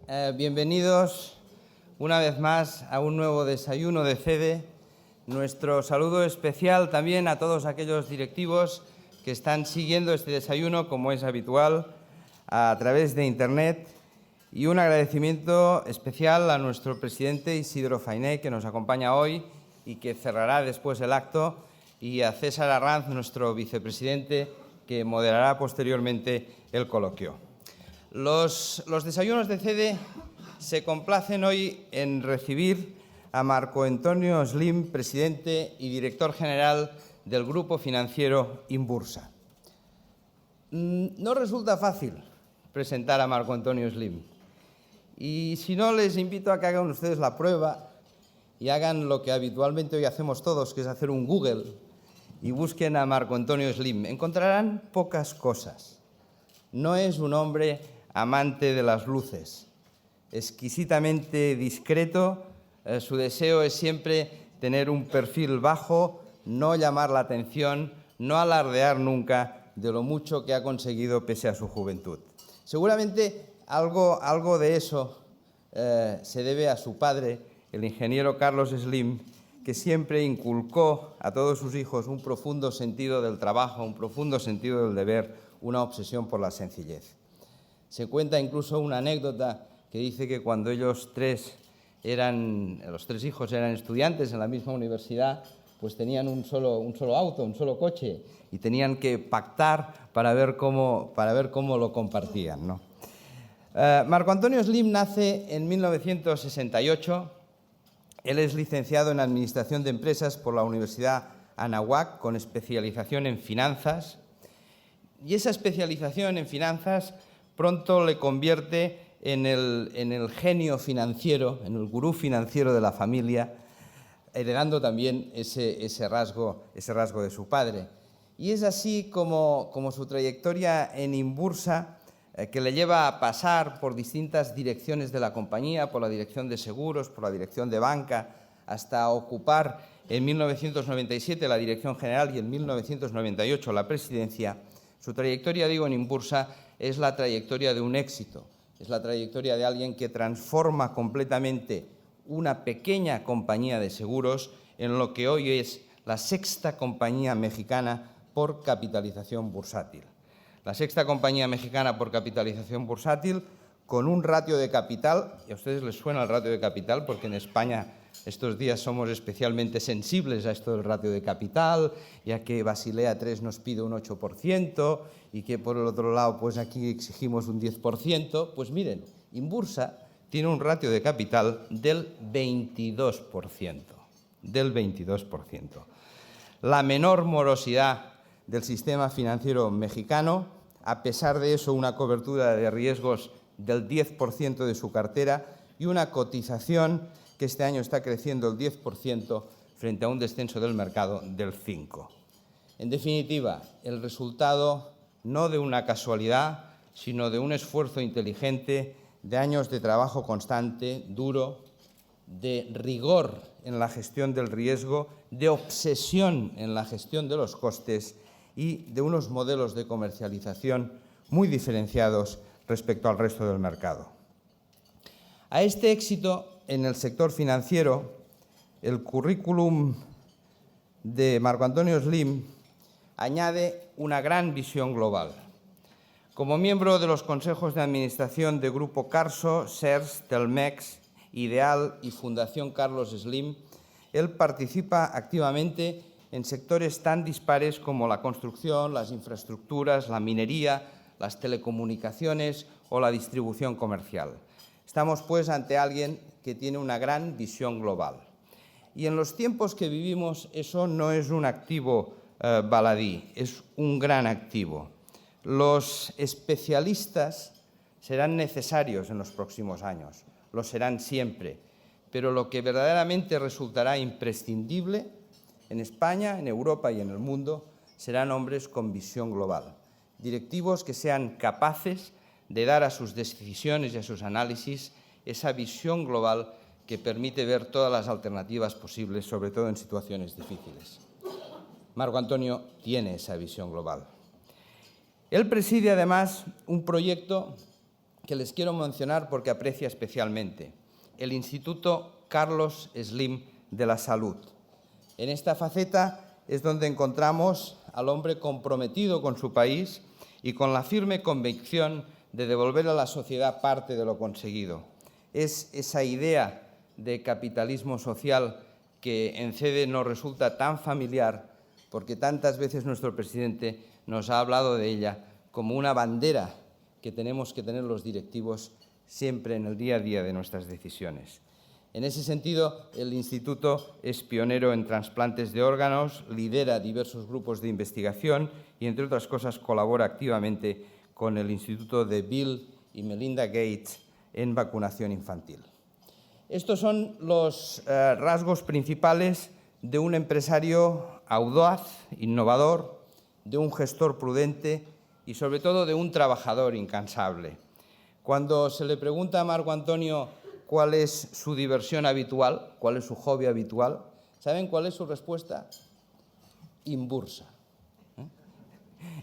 Bienvenidos una vez más a un nuevo desayuno de CEDE. Nuestro saludo especial también a todos aquellos directivos que están siguiendo este desayuno, como es habitual, a través de Internet. Y un agradecimiento especial a nuestro presidente Isidro Fainé, que nos acompaña hoy y que cerrará después el acto, y a César Arranz, nuestro vicepresidente, que moderará posteriormente el coloquio. Los desayunos de CEDE se complacen hoy en recibir a Marco Antonio Slim, presidente y director general del grupo financiero Inbursa. No resulta fácil presentar a Marco Antonio Slim. Y si no, les invito a que hagan ustedes la prueba y hagan lo que habitualmente hoy hacemos todos, que es hacer un Google, y busquen a Marco Antonio Slim. Encontrarán pocas cosas. No es un hombre amante de las luces, exquisitamente discreto. Su deseo es siempre tener un perfil bajo, no llamar la atención, no alardear nunca de lo mucho que ha conseguido pese a su juventud. Seguramente algo de eso se debe a su padre, el ingeniero Carlos Slim, que siempre inculcó a todos sus hijos un profundo sentido del trabajo, un profundo sentido del deber, una obsesión por la sencillez. Se cuenta incluso una anécdota que dice que cuando los tres hijos eran estudiantes en la misma universidad, pues tenían un solo auto, un solo coche, y tenían que pactar para ver cómo lo compartían, ¿no? Marco Antonio Slim nace en 1968. Él es licenciado en Administración de Empresas por la Universidad Anáhuac, con especialización en finanzas. Y esa especialización en finanzas pronto le convierte en el genio financiero, en el gurú financiero de la familia, heredando también ese rasgo de su padre. Y es así como su trayectoria en Inbursa, que le lleva a pasar por distintas direcciones de la compañía, por la dirección de seguros, por la dirección de banca, hasta ocupar en 1997 la dirección general y en 1998 la presidencia. Su trayectoria, digo, en Inbursa es la trayectoria de un éxito, es la trayectoria de alguien que transforma completamente una pequeña compañía de seguros en lo que hoy es la sexta compañía mexicana por capitalización bursátil. La sexta compañía mexicana por capitalización bursátil, con un ratio de capital, y a ustedes les suena el ratio de capital porque en España estos días somos especialmente sensibles a esto del ratio de capital, ya que Basilea III nos pide un 8% y que por el otro lado pues aquí exigimos un 10%, pues miren, Inbursa tiene un ratio de capital del 22%, La menor morosidad del sistema financiero mexicano, a pesar de eso una cobertura de riesgos del 10% de su cartera y una cotización que este año está creciendo el 10% frente a un descenso del mercado del 5%. En definitiva, el resultado no de una casualidad, sino de un esfuerzo inteligente, de años de trabajo constante, duro, de rigor en la gestión del riesgo, de obsesión en la gestión de los costes y de unos modelos de comercialización muy diferenciados respecto al resto del mercado. A este éxito en el sector financiero, el currículum de Marco Antonio Slim añade una gran visión global. Como miembro de los consejos de administración de Grupo Carso, SERS, Telmex, Ideal y Fundación Carlos Slim, él participa activamente en sectores tan dispares como la construcción, las infraestructuras, la minería, las telecomunicaciones o la distribución comercial. Estamos, pues, ante alguien que tiene una gran visión global. Y en los tiempos que vivimos eso no es un activo baladí, es un gran activo. Los especialistas serán necesarios en los próximos años, lo serán siempre, pero lo que verdaderamente resultará imprescindible en España, en Europa y en el mundo serán hombres con visión global, directivos que sean capaces de dar a sus decisiones y a sus análisis esa visión global que permite ver todas las alternativas posibles, sobre todo en situaciones difíciles. Marco Antonio tiene esa visión global. Él preside además un proyecto que les quiero mencionar porque aprecia especialmente: el Instituto Carlos Slim de la Salud. En esta faceta es donde encontramos al hombre comprometido con su país y con la firme convicción de devolver a la sociedad parte de lo conseguido. Es esa idea de capitalismo social que en CEDE nos resulta tan familiar, porque tantas veces nuestro presidente nos ha hablado de ella como una bandera que tenemos que tener los directivos siempre en el día a día de nuestras decisiones. En ese sentido, el Instituto es pionero en trasplantes de órganos, lidera diversos grupos de investigación y, entre otras cosas, colabora activamente con el Instituto de Bill y Melinda Gates en vacunación infantil. Estos son los rasgos principales de un empresario audaz, innovador, de un gestor prudente y, sobre todo, de un trabajador incansable. Cuando se le pregunta a Marco Antonio cuál es su diversión habitual, cuál es su hobby habitual, ¿saben cuál es su respuesta? Inbursa.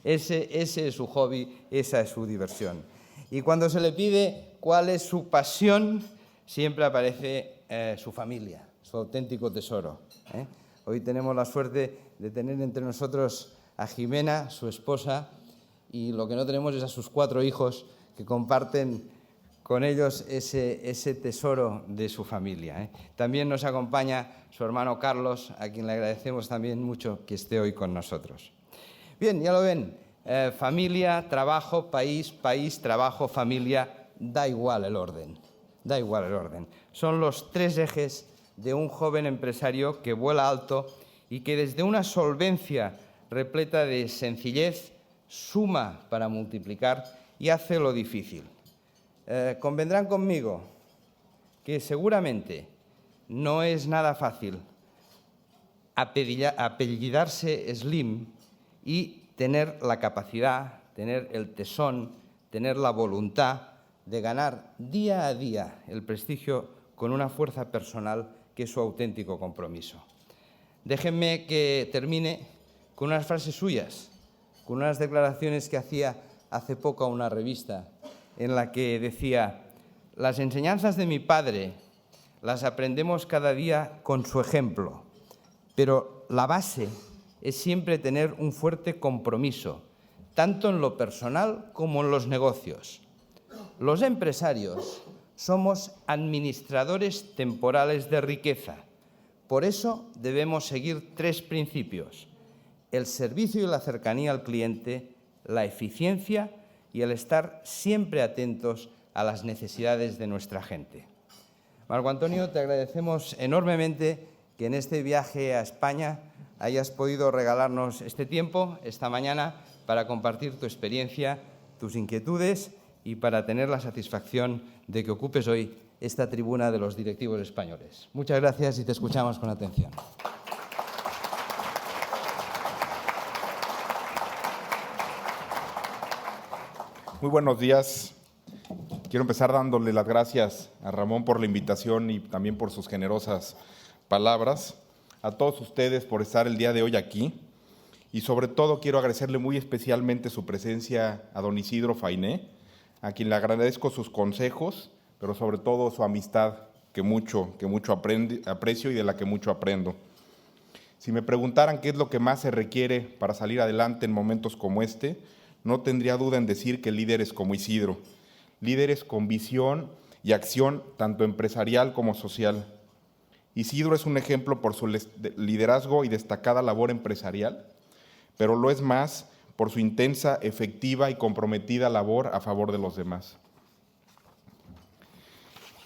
Ese es su hobby, esa es su diversión. Y cuando se le pide cuál es su pasión, siempre aparece su familia, su auténtico tesoro. Hoy tenemos la suerte de tener entre nosotros a Jimena, su esposa, y lo que no tenemos es a sus 4 hijos que comparten con ellos ese tesoro de su familia. También nos acompaña su hermano Carlos, a quien le agradecemos también mucho que esté hoy con nosotros. Bien, ya lo ven, familia, trabajo, país, trabajo, familia, da igual el orden, da igual el orden. Son los 3 ejes de un joven empresario que vuela alto y que desde una solvencia repleta de sencillez suma para multiplicar y hace lo difícil. Convendrán conmigo que seguramente no es nada fácil apellidarse Slim y tener la capacidad, tener el tesón, tener la voluntad de ganar día a día el prestigio con una fuerza personal que es su auténtico compromiso. Déjenme que termine con unas frases suyas, con unas declaraciones que hacía hace poco a una revista en la que decía: las enseñanzas de mi padre las aprendemos cada día con su ejemplo, pero la base es siempre tener un fuerte compromiso, tanto en lo personal como en los negocios. Los empresarios somos administradores temporales de riqueza. Por eso debemos seguir 3 principios: el servicio y la cercanía al cliente, la eficiencia y el estar siempre atentos a las necesidades de nuestra gente. Marco Antonio, te agradecemos enormemente que en este viaje a España hayas podido regalarnos este tiempo, esta mañana, para compartir tu experiencia, tus inquietudes y para tener la satisfacción de que ocupes hoy esta tribuna de los directivos españoles. Muchas gracias y te escuchamos con atención. Muy buenos días. Quiero empezar dándole las gracias a Ramón por la invitación y también por sus generosas palabras. A todos ustedes por estar el día de hoy aquí. Y sobre todo quiero agradecerle muy especialmente su presencia a don Isidro Fainé, a quien le agradezco sus consejos, pero sobre todo su amistad que mucho aprecio y de la que mucho aprendo. Si me preguntaran qué es lo que más se requiere para salir adelante en momentos como este, no tendría duda en decir que líderes como Isidro, líderes con visión y acción tanto empresarial como social. Isidro es un ejemplo por su liderazgo y destacada labor empresarial, pero lo es más por su intensa, efectiva y comprometida labor a favor de los demás.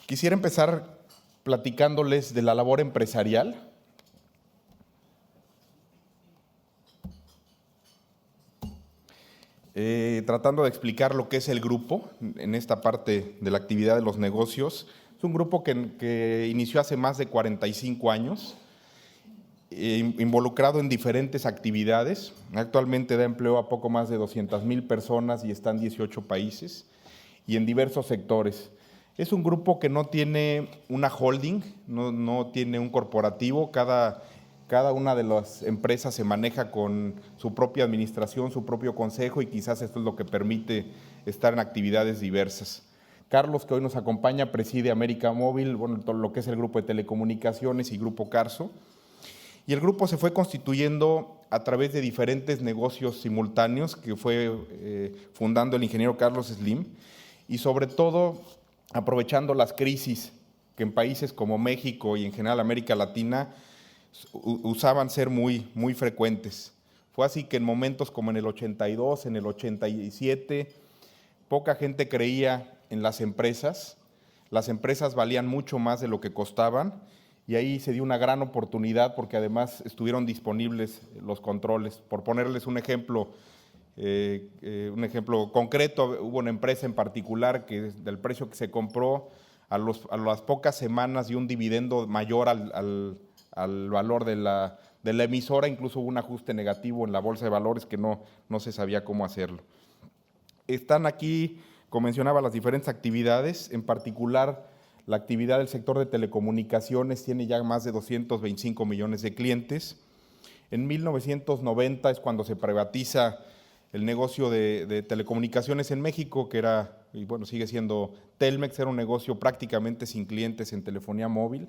Quisiera empezar platicándoles de la labor empresarial. Tratando de explicar lo que es el grupo en esta parte de la actividad de los negocios. Es un grupo que inició hace más de 45 años, involucrado en diferentes actividades. Actualmente da empleo a poco más de 200,000 personas y está en 18 países y en diversos sectores. Es un grupo que no tiene una holding, no tiene un corporativo. Cada una de las empresas se maneja con su propia administración, su propio consejo, y quizás esto es lo que permite estar en actividades diversas. Carlos, que hoy nos acompaña, preside América Móvil, bueno, todo lo que es el grupo de telecomunicaciones y Grupo Carso. Y el grupo se fue constituyendo a través de diferentes negocios simultáneos que fue fundando el ingeniero Carlos Slim, y sobre todo aprovechando las crisis que en países como México y en general América Latina usaban ser muy frecuentes. Fue así que en momentos como en el 82, en el 87, poca gente creía en las empresas valían mucho más de lo que costaban, y ahí se dio una gran oportunidad porque además estuvieron disponibles los controles. Por ponerles un ejemplo concreto, hubo una empresa en particular que del precio que se compró, a las pocas semanas dio un dividendo mayor al valor de la emisora, incluso hubo un ajuste negativo en la bolsa de valores que no se sabía cómo hacerlo. Están aquí, como mencionaba, las diferentes actividades, en particular la actividad del sector de telecomunicaciones tiene ya más de 225 millones de clientes. En 1990 es cuando se privatiza el negocio de telecomunicaciones en México, que era, y bueno, sigue siendo Telmex, era un negocio prácticamente sin clientes en telefonía móvil,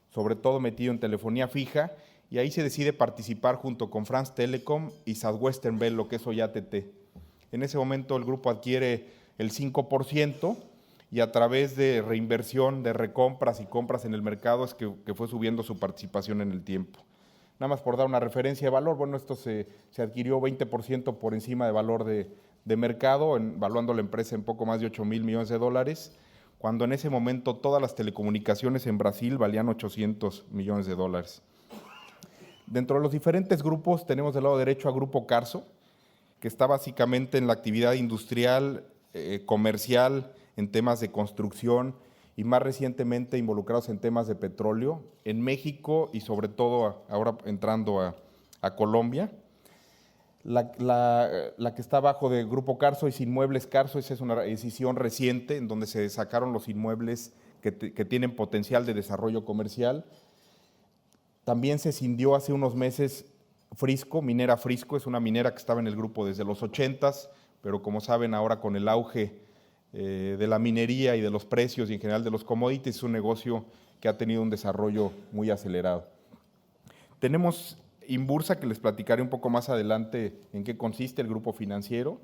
sobre todo metido en telefonía fija, y ahí se decide participar junto con France Telecom y Southwestern Bell, lo que es hoy ATT. En ese momento el grupo adquiere el 5%, y a través de reinversión, de recompras y compras en el mercado es que fue subiendo su participación en el tiempo. Nada más por dar una referencia de valor, bueno, esto se adquirió 20% por encima de valor de mercado, valuando la empresa en poco más de 8,000 millones de dólares, cuando en ese momento todas las telecomunicaciones en Brasil valían 800 millones de dólares. Dentro de los diferentes grupos tenemos del lado derecho a Grupo Carso, que está básicamente en la actividad industrial, comercial, en temas de construcción y más recientemente involucrados en temas de petróleo en México y sobre todo ahora entrando a Colombia. La que está abajo de Grupo Carso es Inmuebles Carso. Esa es una decisión reciente en donde se sacaron los inmuebles que tienen potencial de desarrollo comercial. También se cindió hace unos meses Frisco, Minera Frisco, es una minera que estaba en el grupo desde los 80s, pero como saben ahora con el auge de la minería y de los precios y en general de los commodities, es un negocio que ha tenido un desarrollo muy acelerado. Tenemos Inbursa, que les platicaré un poco más adelante en qué consiste el grupo financiero.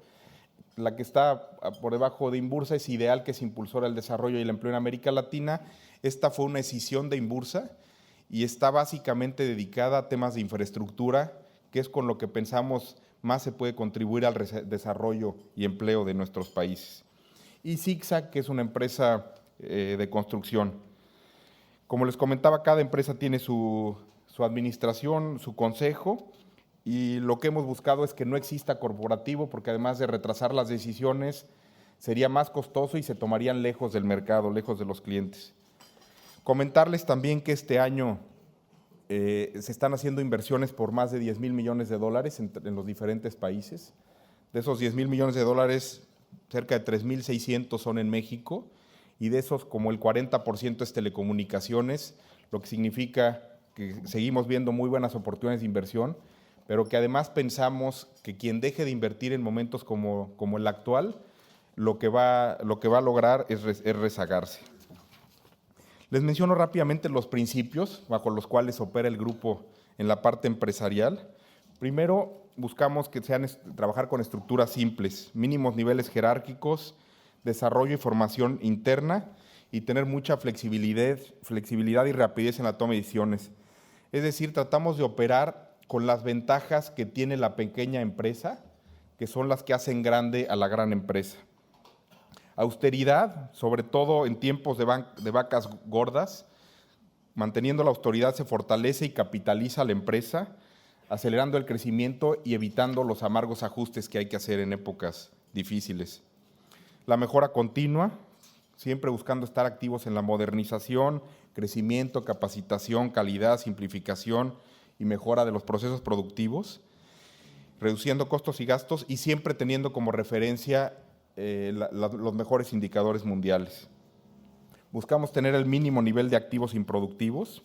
La que está por debajo de Inbursa es Ideal, que es impulsora del desarrollo y el empleo en América Latina. Esta fue una escisión de Inbursa y está básicamente dedicada a temas de infraestructura, que es con lo que pensamos más se puede contribuir al desarrollo y empleo de nuestros países. Y Zigzag, que es una empresa de construcción. Como les comentaba, cada empresa tiene su administración, su consejo, y lo que hemos buscado es que no exista corporativo, porque además de retrasar las decisiones, sería más costoso y se tomarían lejos del mercado, lejos de los clientes. Comentarles también que este año se están haciendo inversiones por más de 10,000 millones de dólares en los diferentes países. De esos 10,000 millones de dólares, cerca de 3,600 son en México, y de esos como el 40% es telecomunicaciones, lo que significa que seguimos viendo muy buenas oportunidades de inversión, pero que además pensamos que quien deje de invertir en momentos como el actual, lo que va a lograr es rezagarse. Les menciono rápidamente los principios bajo los cuales opera el grupo en la parte empresarial. Primero, buscamos que trabajar con estructuras simples, mínimos niveles jerárquicos, desarrollo y formación interna y tener mucha flexibilidad y rapidez en la toma de decisiones. Es decir, tratamos de operar con las ventajas que tiene la pequeña empresa, que son las que hacen grande a la gran empresa. Austeridad, sobre todo en tiempos de vacas gordas. Manteniendo la austeridad se fortalece y capitaliza la empresa, acelerando el crecimiento y evitando los amargos ajustes que hay que hacer en épocas difíciles. La mejora continua, siempre buscando estar activos en la modernización, crecimiento, capacitación, calidad, simplificación y mejora de los procesos productivos, reduciendo costos y gastos y siempre teniendo como referencia los mejores indicadores mundiales. Buscamos tener el mínimo nivel de activos improductivos,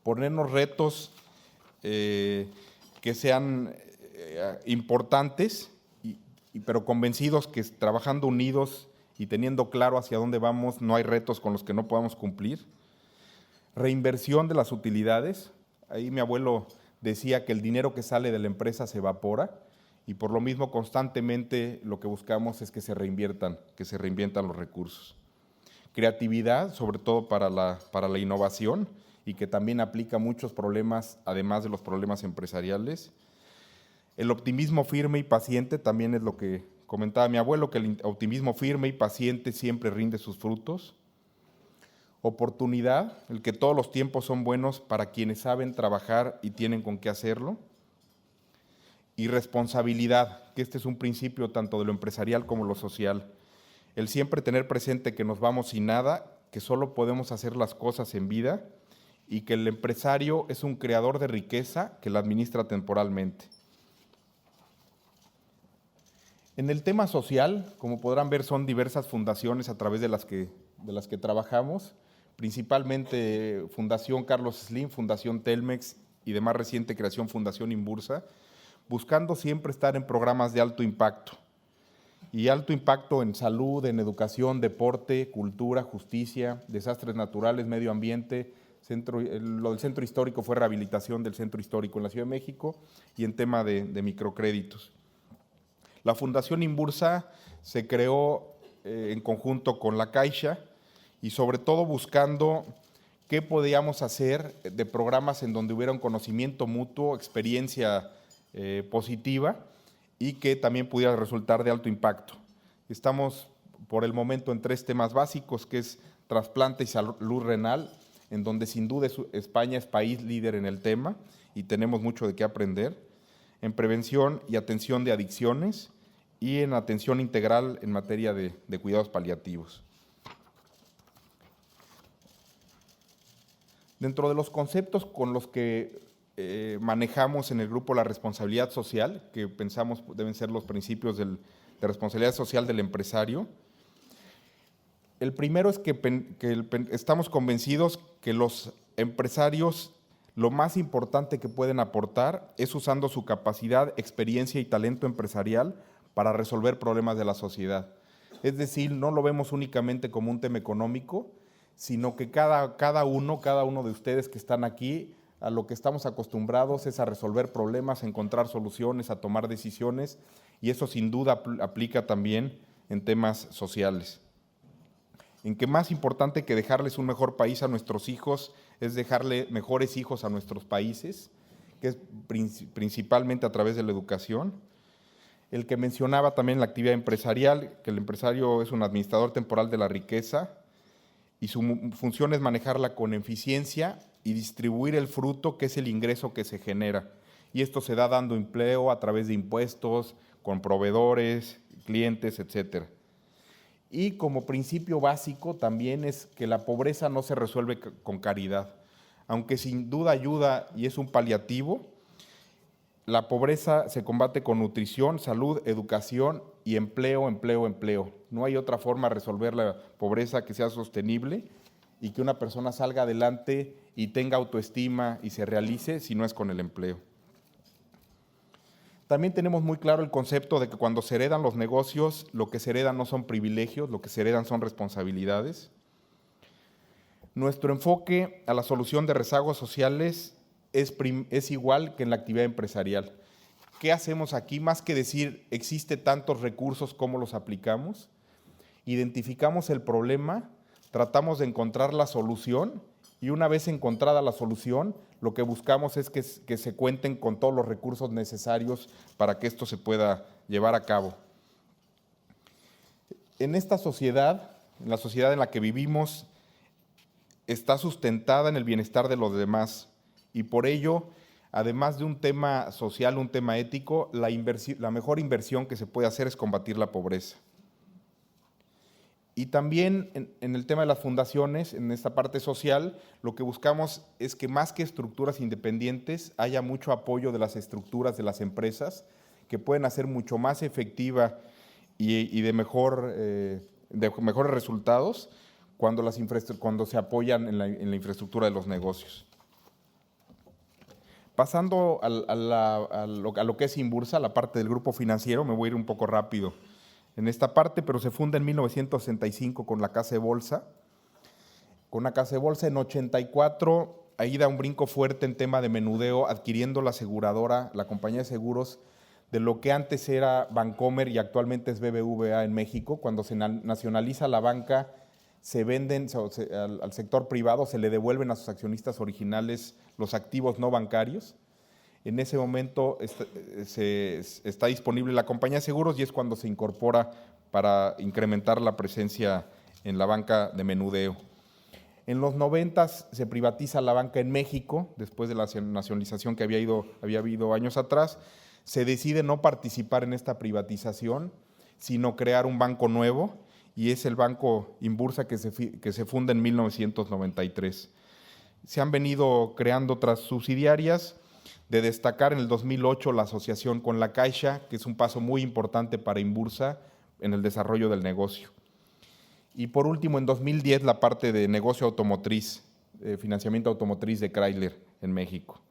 ponernos retos que sean importantes, pero convencidos que trabajando unidos y teniendo claro hacia dónde vamos, no hay retos con los que no podamos cumplir. Reinversión de las utilidades. Ahí mi abuelo decía que el dinero que sale de la empresa se evapora y por lo mismo constantemente lo que buscamos es que se reinviertan los recursos. Creatividad, sobre todo para la innovación y que también aplica a muchos problemas, además de los problemas empresariales. El optimismo firme y paciente también es lo que comentaba mi abuelo, que el optimismo firme y paciente siempre rinde sus frutos. Oportunidad, el que todos los tiempos son buenos para quienes saben trabajar y tienen con qué hacerlo. Y responsabilidad, que este es un principio tanto de lo empresarial como lo social. El siempre tener presente que nos vamos sin nada, que solo podemos hacer las cosas en vida y que el empresario es un creador de riqueza que la administra temporalmente. En el tema social, como podrán ver, son diversas fundaciones a través de las que trabajamos, principalmente Fundación Carlos Slim, Fundación Telmex y de más reciente creación Fundación Inbursa, buscando siempre estar en programas de alto impacto. Y alto impacto en salud, en educación, deporte, cultura, justicia, desastres naturales, medio ambiente. Lo del centro histórico fue rehabilitación del centro histórico en la Ciudad de México y en tema de microcréditos. La Fundación Inbursa se creó en conjunto con la Caixa y sobre todo buscando qué podíamos hacer de programas en donde hubiera un conocimiento mutuo, experiencia positiva y que también pudiera resultar de alto impacto. Estamos por el momento en 3 temas básicos, que es trasplante y salud renal, en donde sin duda España es país líder en el tema y tenemos mucho de qué aprender. En prevención y atención de adicciones y en atención integral en materia de cuidados paliativos. Dentro de los conceptos con los que manejamos en el grupo la responsabilidad social, que pensamos deben ser los principios de responsabilidad social del empresario, el primero es que estamos convencidos que los empresarios lo más importante que pueden aportar es usando su capacidad, experiencia y talento empresarial para resolver problemas de la sociedad. Es decir, no lo vemos únicamente como un tema económico, sino que cada uno de ustedes que están aquí, a lo que estamos acostumbrados es a resolver problemas, a encontrar soluciones, a tomar decisiones, y eso sin duda aplica también en temas sociales. En que más importante que dejarles un mejor país a nuestros hijos es dejarle mejores hijos a nuestros países, que es principalmente a través de la educación. El que mencionaba también la actividad empresarial, que el empresario es un administrador temporal de la riqueza y su función es manejarla con eficiencia y distribuir el fruto, que es el ingreso que se genera. Y esto se da dando empleo a través de impuestos, con proveedores, clientes, etcétera. Y como principio básico también es que la pobreza no se resuelve con caridad. Aunque sin duda ayuda y es un paliativo, la pobreza se combate con nutrición, salud, educación y empleo. No hay otra forma de resolver la pobreza que sea sostenible y que una persona salga adelante y tenga autoestima y se realice si no es con el empleo. También tenemos muy claro el concepto de que cuando se heredan los negocios, lo que se heredan no son privilegios, lo que se heredan son responsabilidades. Nuestro enfoque a la solución de rezagos sociales es igual que en la actividad empresarial. ¿Qué hacemos aquí? Más que decir, existe tantos recursos, ¿cómo los aplicamos? Identificamos el problema, tratamos de encontrar la solución y una vez encontrada la solución, lo que buscamos es que se cuenten con todos los recursos necesarios para que esto se pueda llevar a cabo. En esta sociedad, en la sociedad en la que vivimos, está sustentada en el bienestar de los demás y por ello, además de un tema social, un tema ético, la mejor inversión que se puede hacer es combatir la pobreza. Y también en el tema de las fundaciones, en esta parte social, lo que buscamos es que más que estructuras independientes, haya mucho apoyo de las estructuras de las empresas que pueden hacer mucho más efectiva y de mejores resultados cuando se apoyan en la infraestructura de los negocios. Pasando a lo que es Inbursa, la parte del grupo financiero, me voy a ir un poco rápido en esta parte, pero se funda en 1965 con la Casa de Bolsa. Con la Casa de Bolsa en 84, ahí da un brinco fuerte en tema de menudeo, adquiriendo la aseguradora, la compañía de seguros, de lo que antes era Bancomer y actualmente es BBVA en México. Cuando se nacionaliza la banca, se venden al sector privado, se le devuelven a sus accionistas originales los activos no bancarios. En ese momento está disponible la compañía de seguros y es cuando se incorpora para incrementar la presencia en la banca de menudeo. En los 90 se privatiza la banca en México, después de la nacionalización que había habido años atrás. Se decide no participar en esta privatización, sino crear un banco nuevo, y es el Banco Inbursa que se funda en 1993. Se han venido creando otras subsidiarias, de destacar en el 2008 la asociación con la Caixa, que es un paso muy importante para Inbursa en el desarrollo del negocio. Y por último, en 2010, la parte de negocio automotriz, financiamiento automotriz de Chrysler en México.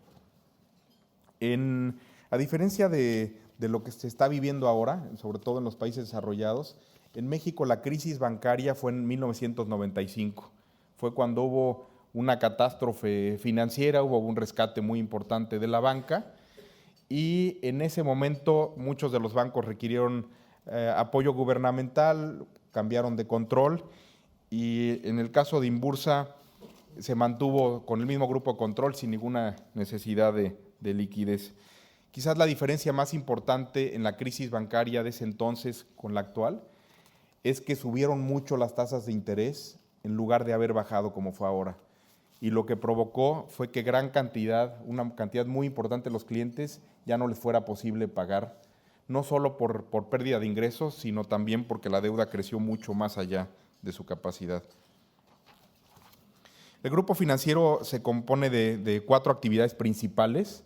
A diferencia de lo que se está viviendo ahora, sobre todo en los países desarrollados, en México la crisis bancaria fue en 1995. Fue cuando hubo una catástrofe financiera, hubo un rescate muy importante de la banca y en ese momento muchos de los bancos requirieron apoyo gubernamental, cambiaron de control y en el caso de Inbursa se mantuvo con el mismo grupo de control sin ninguna necesidad de liquidez. Quizás la diferencia más importante en la crisis bancaria de ese entonces con la actual es que subieron mucho las tasas de interés en lugar de haber bajado como fue ahora. Y lo que provocó fue que una cantidad muy importante de los clientes ya no les fuera posible pagar, no solo por pérdida de ingresos, sino también porque la deuda creció mucho más allá de su capacidad. El grupo financiero se compone de 4 actividades principales.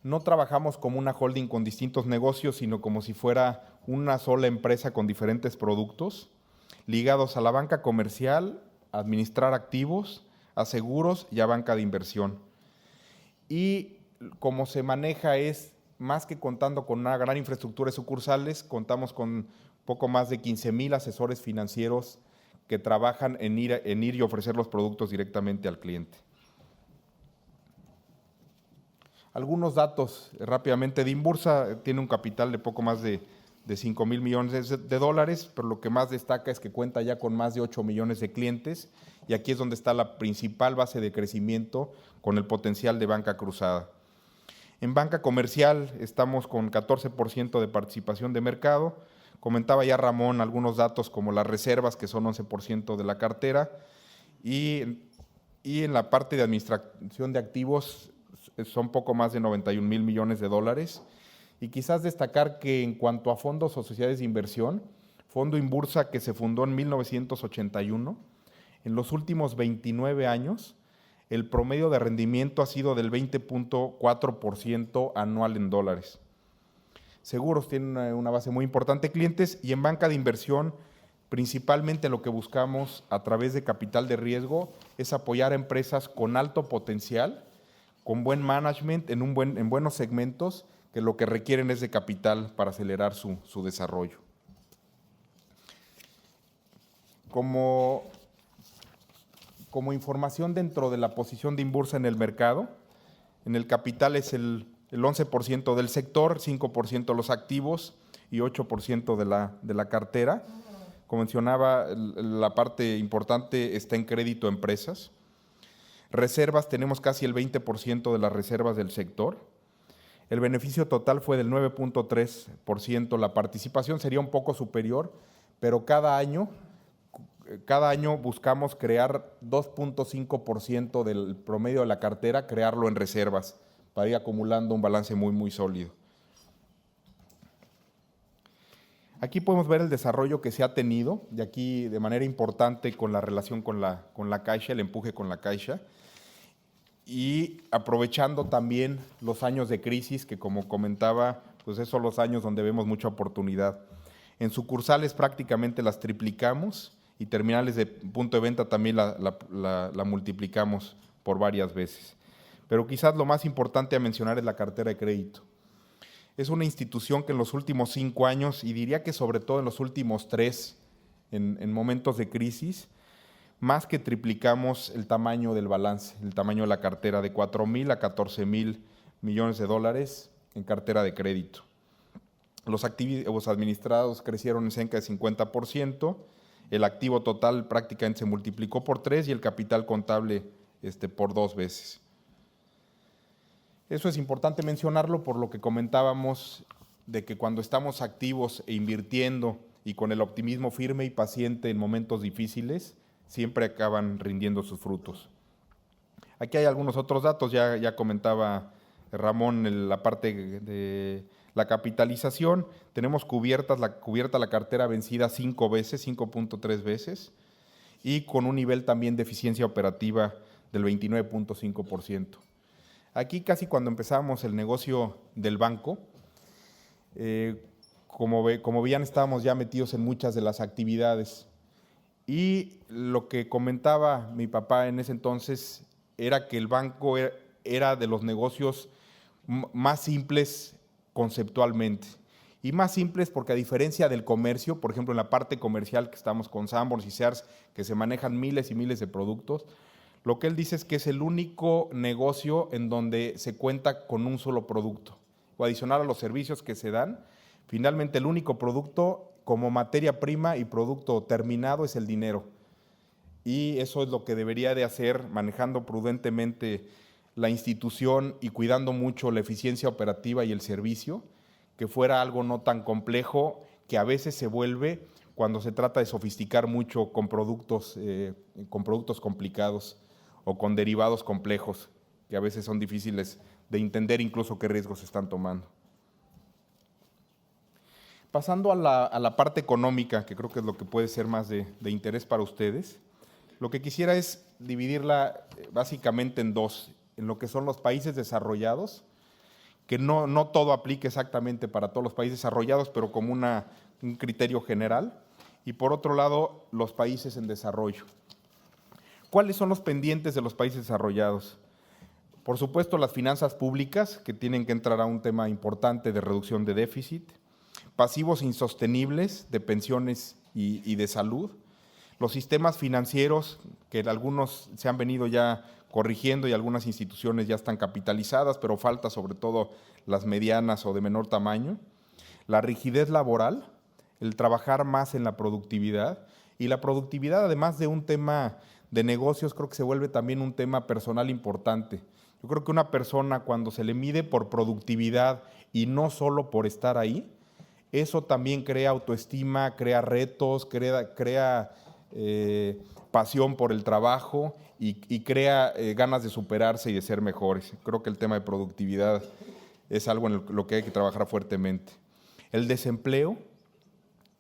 No trabajamos como una holding con distintos negocios, sino como si fuera una sola empresa con diferentes productos, ligados a la banca comercial, a administrar activos, a seguros y a banca de inversión. Y como se maneja es, más que contando con una gran infraestructura de sucursales, contamos con poco más de 15,000 asesores financieros que trabajan en ir y ofrecer los productos directamente al cliente. Algunos datos rápidamente de Inbursa: tiene un capital de poco más de 5,000 millones de dólares, pero lo que más destaca es que cuenta ya con más de 8 millones de clientes y aquí es donde está la principal base de crecimiento con el potencial de banca cruzada. En banca comercial estamos con 14% de participación de mercado. Comentaba ya Ramón algunos datos como las reservas, que son 11% de la cartera, y en la parte de administración de activos son poco más de 91,000 millones de dólares. Y quizás destacar que en cuanto a fondos o sociedades de inversión, Fondo Inbursa, que se fundó en 1981, en los últimos 29 años, el promedio de rendimiento ha sido del 20.4% anual en dólares. Seguros tienen una base muy importante de clientes y en banca de inversión, principalmente lo que buscamos a través de capital de riesgo es apoyar a empresas con alto potencial, con buen management, en buenos segmentos, que lo que requieren es de capital para acelerar su desarrollo. Como información dentro de la posición de Inbursa en el mercado, en el capital es el 11% del sector, 5% los activos y 8% de la cartera. Como mencionaba, la parte importante está en crédito a empresas. Reservas, tenemos casi el 20% de las reservas del sector. El beneficio total fue del 9.3%, la participación sería un poco superior, pero cada año buscamos crear 2.5% del promedio de la cartera, crearlo en reservas, para ir acumulando un balance muy, muy sólido. Aquí podemos ver el desarrollo que se ha tenido, y aquí de manera importante con la relación con la Caixa, el empuje con la Caixa, y aprovechando también los años de crisis, que como comentaba, pues esos son los años donde vemos mucha oportunidad. En sucursales prácticamente las triplicamos y terminales de punto de venta también la multiplicamos por varias veces. Pero quizás lo más importante a mencionar es la cartera de crédito. Es una institución que en los últimos 5 años, y diría que sobre todo en los últimos 3, en momentos de crisis, más que triplicamos el tamaño del balance, el tamaño de la cartera, de 4,000 a 14,000 millones de dólares en cartera de crédito. Los activos administrados crecieron en cerca de 50%, el activo total prácticamente se multiplicó por 3 y el capital contable por 2 veces. Eso es importante mencionarlo por lo que comentábamos de que cuando estamos activos e invirtiendo y con el optimismo firme y paciente en momentos difíciles, siempre acaban rindiendo sus frutos. Aquí hay algunos otros datos, ya comentaba Ramón la parte de la capitalización. Tenemos cubierta la cartera vencida 5 veces, 5.3 veces, y con un nivel también de eficiencia operativa del 29.5%. Aquí casi cuando empezamos el negocio del banco, como veían, estábamos ya metidos en muchas de las actividades. Y lo que comentaba mi papá en ese entonces era que el banco era de los negocios más simples conceptualmente. Y más simples porque a diferencia del comercio, por ejemplo en la parte comercial que estamos con Sanborns y Sears, que se manejan miles y miles de productos, lo que él dice es que es el único negocio en donde se cuenta con un solo producto. O adicional a los servicios que se dan, finalmente el único producto como materia prima y producto terminado es el dinero. Y eso es lo que debería de hacer, manejando prudentemente la institución y cuidando mucho la eficiencia operativa y el servicio, que fuera algo no tan complejo que a veces se vuelve cuando se trata de sofisticar mucho con productos complicados o con derivados complejos, que a veces son difíciles de entender incluso qué riesgos se están tomando. Pasando a la parte económica, que creo que es lo que puede ser más de interés para ustedes, lo que quisiera es dividirla básicamente en dos, en lo que son los países desarrollados, que no todo aplica exactamente para todos los países desarrollados, pero como un criterio general, y por otro lado, los países en desarrollo. ¿Cuáles son los pendientes de los países desarrollados? Por supuesto, las finanzas públicas, que tienen que entrar a un tema importante de reducción de déficit, pasivos insostenibles de pensiones y de salud, los sistemas financieros, que algunos se han venido ya corrigiendo y algunas instituciones ya están capitalizadas, pero falta sobre todo las medianas o de menor tamaño, la rigidez laboral, el trabajar más en la productividad, y la productividad, además de un tema de negocios, creo que se vuelve también un tema personal importante. Yo creo que una persona, cuando se le mide por productividad y no solo por estar ahí, eso también crea autoestima, crea retos, crea pasión por el trabajo y crea ganas de superarse y de ser mejores. Creo que el tema de productividad es algo en lo que hay que trabajar fuertemente. El desempleo,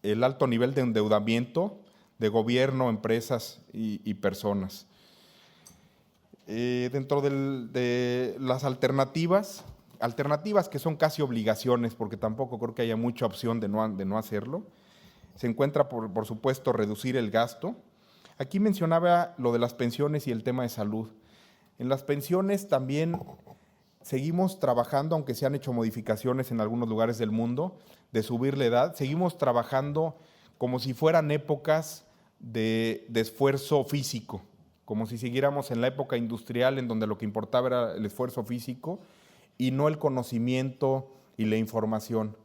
el alto nivel de endeudamiento de gobierno, empresas y personas. Dentro de las alternativas que son casi obligaciones, porque tampoco creo que haya mucha opción de no hacerlo, se encuentra, por supuesto, reducir el gasto. Aquí mencionaba lo de las pensiones y el tema de salud. En las pensiones también seguimos trabajando, aunque se han hecho modificaciones en algunos lugares del mundo, de subir la edad, seguimos trabajando como si fueran épocas de esfuerzo físico, como si siguiéramos en la época industrial en donde lo que importaba era el esfuerzo físico y no el conocimiento y la información.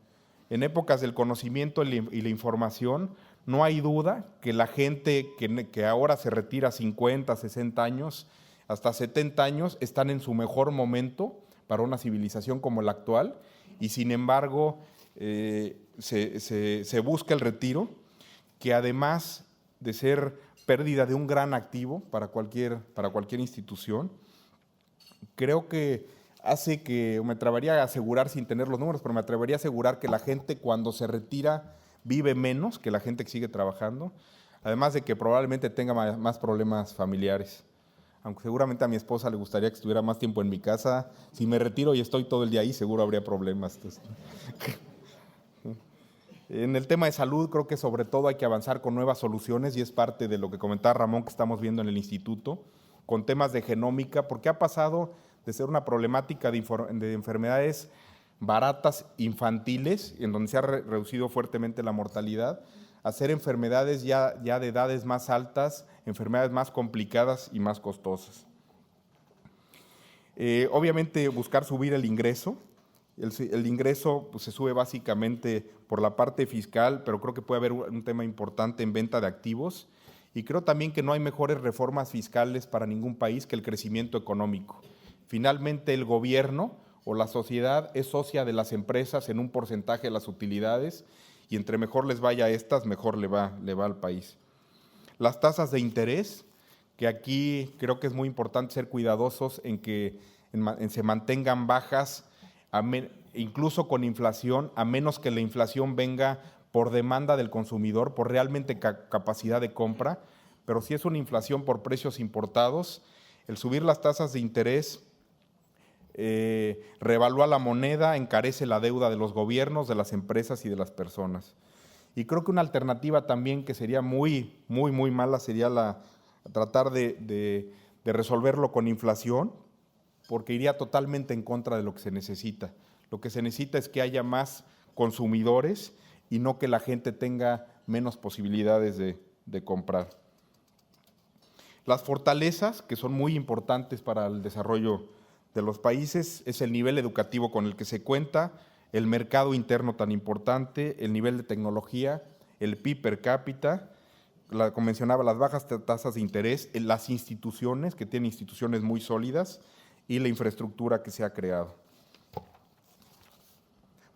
En épocas del conocimiento y la información, no hay duda que la gente que ahora se retira a 50, 60 años, hasta 70 años, están en su mejor momento para una civilización como la actual, y sin embargo se busca el retiro, que además de ser pérdida de un gran activo para cualquier institución, creo que hace que, me atrevería a asegurar sin tener los números, pero me atrevería a asegurar que la gente cuando se retira vive menos que la gente que sigue trabajando, además de que probablemente tenga más problemas familiares. Aunque seguramente a mi esposa le gustaría que estuviera más tiempo en mi casa, si me retiro y estoy todo el día ahí, seguro habría problemas. Entonces, en el tema de salud, creo que sobre todo hay que avanzar con nuevas soluciones, y es parte de lo que comentaba Ramón, que estamos viendo en el instituto, con temas de genómica, porque ha pasado de ser una problemática de enfermedades baratas, infantiles, en donde se ha reducido fuertemente la mortalidad, a hacer enfermedades ya de edades más altas, enfermedades más complicadas y más costosas. Obviamente buscar subir el ingreso. El ingreso pues, se sube básicamente por la parte fiscal, pero creo que puede haber un tema importante en venta de activos. Y creo también que no hay mejores reformas fiscales para ningún país que el crecimiento económico. Finalmente, el gobierno o la sociedad es socia de las empresas en un porcentaje de las utilidades y entre mejor les vaya a estas, mejor le va al país. Las tasas de interés, que aquí creo que es muy importante ser cuidadosos en que se mantengan bajas, incluso con inflación, a menos que la inflación venga por demanda del consumidor, por realmente capacidad de compra, pero si es una inflación por precios importados, el subir las tasas de interés revalúa la moneda, encarece la deuda de los gobiernos, de las empresas y de las personas. Y creo que una alternativa también que sería muy mala sería tratar de resolverlo con inflación, porque iría totalmente en contra de lo que se necesita. Lo que se necesita es que haya más consumidores y no que la gente tenga menos posibilidades de comprar. Las fortalezas, que son muy importantes para el desarrollo de los países, es el nivel educativo con el que se cuenta, el mercado interno tan importante, el nivel de tecnología, el PIB per cápita, como mencionaba, las bajas tasas de interés, las instituciones, que tienen instituciones muy sólidas, y la infraestructura que se ha creado.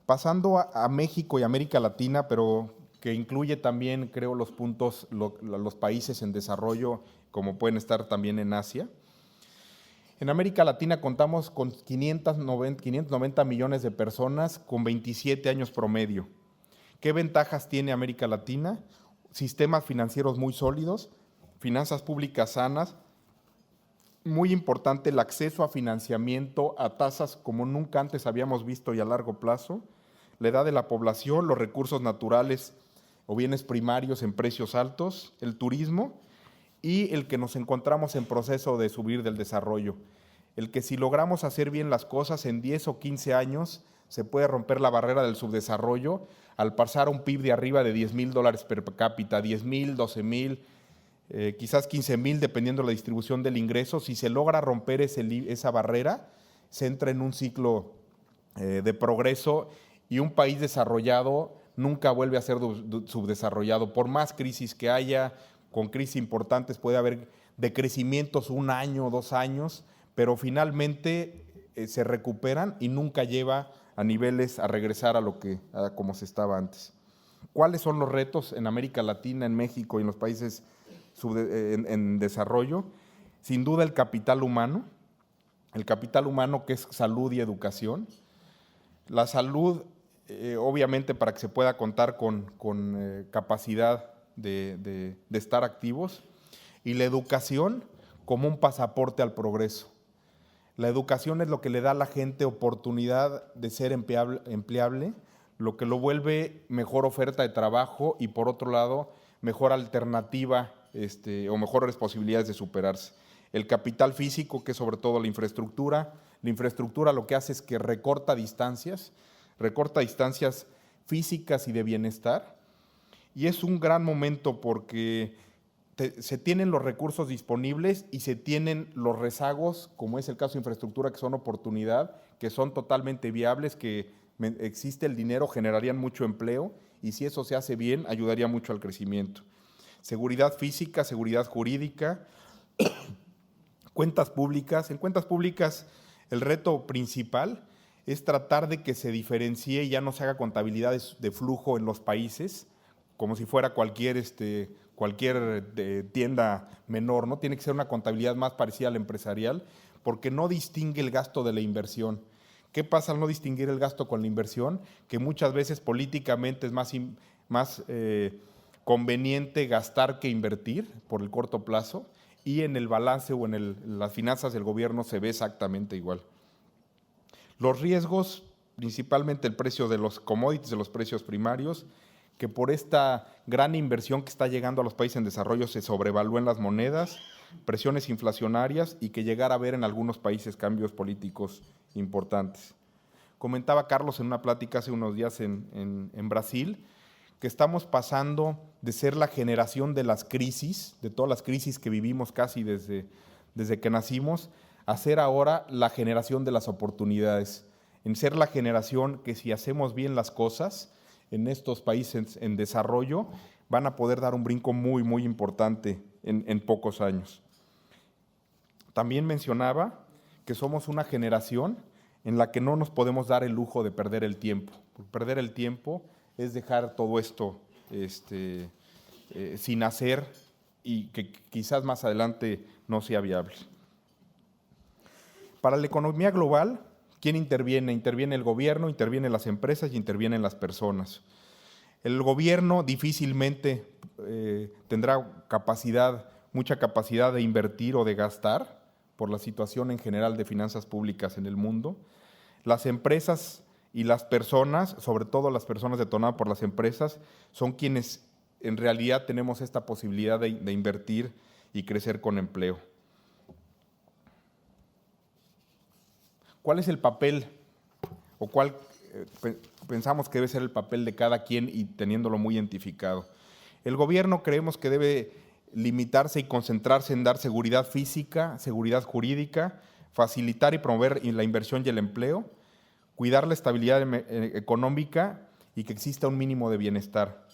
Pasando a México y América Latina, pero que incluye también, creo, los puntos, los países en desarrollo, como pueden estar también en Asia. En América Latina contamos con 590 millones de personas con 27 años promedio. ¿Qué ventajas tiene América Latina? Sistemas financieros muy sólidos, finanzas públicas sanas, muy importante el acceso a financiamiento a tasas como nunca antes habíamos visto y a largo plazo, la edad de la población, los recursos naturales o bienes primarios en precios altos, el turismo y el que nos encontramos en proceso de subir del desarrollo. El que si logramos hacer bien las cosas en 10 o 15 años se puede romper la barrera del subdesarrollo al pasar a un PIB de arriba de $10,000 per cápita, 10,000, 12,000, quizás 15,000 dependiendo de la distribución del ingreso. Si se logra romper esa barrera, se entra en un ciclo de progreso y un país desarrollado nunca vuelve a ser subdesarrollado. Por más crisis que haya, con crisis importantes puede haber decrecimientos 1 año, 2 años, pero finalmente se recuperan y nunca lleva a niveles a regresar a como se estaba antes. ¿Cuáles son los retos en América Latina, en México y en los países en desarrollo? Sin duda el capital humano que es salud y educación. La salud, obviamente, para que se pueda contar con capacidad de estar activos, y la educación como un pasaporte al progreso. La educación es lo que le da a la gente oportunidad de ser empleable, lo que lo vuelve mejor oferta de trabajo y, por otro lado, mejor alternativa o mejores posibilidades de superarse. El capital físico, que es sobre todo la infraestructura. La infraestructura lo que hace es que recorta distancias físicas y de bienestar. Y es un gran momento porque se tienen los recursos disponibles y se tienen los rezagos, como es el caso de infraestructura, que son oportunidad, que son totalmente viables, que existe el dinero, generarían mucho empleo y si eso se hace bien, ayudaría mucho al crecimiento. Seguridad física, seguridad jurídica, cuentas públicas. En cuentas públicas el reto principal es tratar de que se diferencie y ya no se haga contabilidad de flujo en los países, como si fuera cualquier tienda menor, ¿no? Tiene que ser una contabilidad más parecida a la empresarial, porque no distingue el gasto de la inversión. ¿Qué pasa al no distinguir el gasto con la inversión? Que muchas veces políticamente es más conveniente gastar que invertir por el corto plazo, y en el balance o en las finanzas del gobierno se ve exactamente igual. Los riesgos, principalmente el precio de los commodities, de los precios primarios, que por esta gran inversión que está llegando a los países en desarrollo se sobrevalúen las monedas, presiones inflacionarias y que llegar a ver en algunos países cambios políticos importantes. Comentaba Carlos en una plática hace unos días en Brasil, que estamos pasando de ser la generación de las crisis, de todas las crisis que vivimos casi desde que nacimos, a ser ahora la generación de las oportunidades, en ser la generación que si hacemos bien las cosas en estos países en desarrollo, van a poder dar un brinco muy, muy importante en pocos años. También mencionaba que somos una generación en la que no nos podemos dar el lujo de perder el tiempo. Perder el tiempo es dejar todo esto sin hacer y que quizás más adelante no sea viable. Para la economía global, ¿quién interviene? Interviene el gobierno, intervienen las empresas y intervienen las personas. El gobierno difícilmente tendrá mucha capacidad de invertir o de gastar por la situación en general de finanzas públicas en el mundo. Las empresas y las personas, sobre todo las personas detonadas por las empresas, son quienes en realidad tenemos esta posibilidad de invertir y crecer con empleo. ¿Cuál es el papel o cuál pensamos que debe ser el papel de cada quien y teniéndolo muy identificado? El gobierno creemos que debe limitarse y concentrarse en dar seguridad física, seguridad jurídica, facilitar y promover la inversión y el empleo, cuidar la estabilidad económica y que exista un mínimo de bienestar.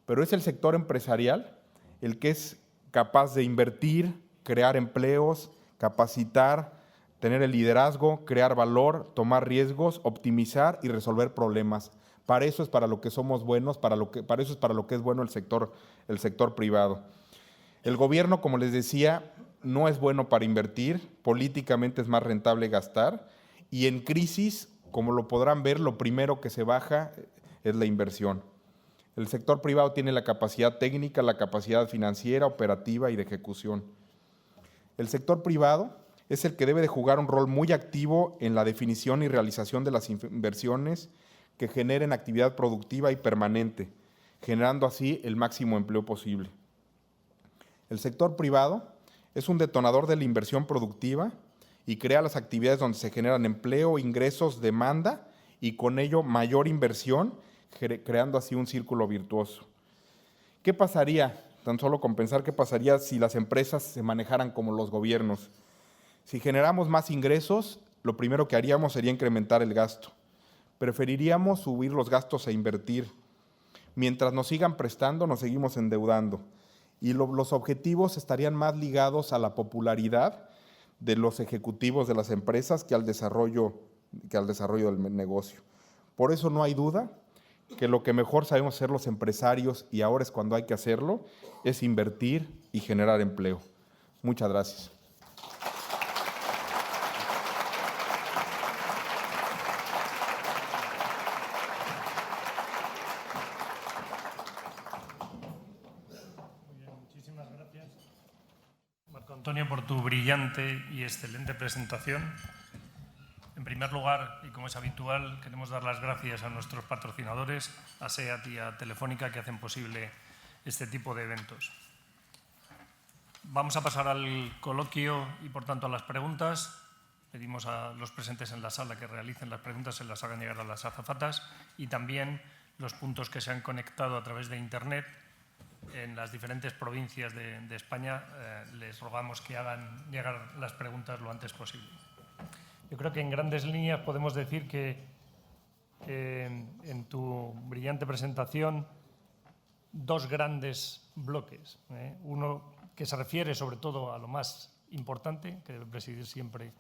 Pero es el sector empresarial el que es capaz de invertir, crear empleos, capacitar, tener el liderazgo, crear valor, tomar riesgos, optimizar y resolver problemas. Para eso es para lo que somos buenos, para eso es para lo que es bueno el sector privado. El gobierno, como les decía, no es bueno para invertir, políticamente es más rentable gastar y en crisis, como lo podrán ver, lo primero que se baja es la inversión. El sector privado tiene la capacidad técnica, la capacidad financiera, operativa y de ejecución. El sector privado es el que debe de jugar un rol muy activo en la definición y realización de las inversiones que generen actividad productiva y permanente, generando así el máximo empleo posible. El sector privado es un detonador de la inversión productiva y crea las actividades donde se generan empleo, ingresos, demanda y con ello mayor inversión, creando así un círculo virtuoso. ¿Qué pasaría, tan solo con pensar qué pasaría si las empresas se manejaran como los gobiernos? Si generamos más ingresos, lo primero que haríamos sería incrementar el gasto. Preferiríamos subir los gastos e invertir. Mientras nos sigan prestando, nos seguimos endeudando. Y los objetivos estarían más ligados a la popularidad de los ejecutivos de las empresas que al desarrollo del negocio. Por eso no hay duda que lo que mejor sabemos hacer los empresarios, y ahora es cuando hay que hacerlo, es invertir y generar empleo. Muchas gracias. Muchísimas gracias, Marco Antonio, por tu brillante y excelente presentación. En primer lugar, y como es habitual, queremos dar las gracias a nuestros patrocinadores, a SEAT y a Telefónica, que hacen posible este tipo de eventos. Vamos a pasar al coloquio y, por tanto, a las preguntas. Pedimos a los presentes en la sala que realicen las preguntas, se las hagan llegar a las azafatas, y también los puntos que se han conectado a través de Internet en las diferentes provincias de España, les rogamos que hagan llegar las preguntas lo antes posible. Yo creo que en grandes líneas podemos decir que en tu brillante presentación dos grandes bloques. Uno que se refiere sobre todo a lo más importante, que debe presidir siempre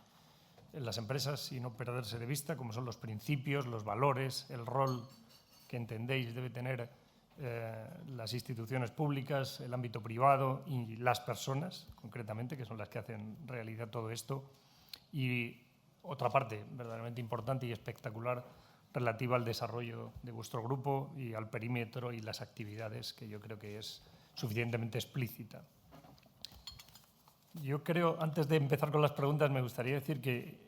en las empresas y no perderse de vista, como son los principios, los valores, el rol que entendéis debe tener las instituciones públicas, el ámbito privado y las personas, concretamente, que son las que hacen realidad todo esto. Y otra parte verdaderamente importante y espectacular relativa al desarrollo de vuestro grupo y al perímetro y las actividades, que yo creo que es suficientemente explícita. Yo creo, antes de empezar con las preguntas, me gustaría decir que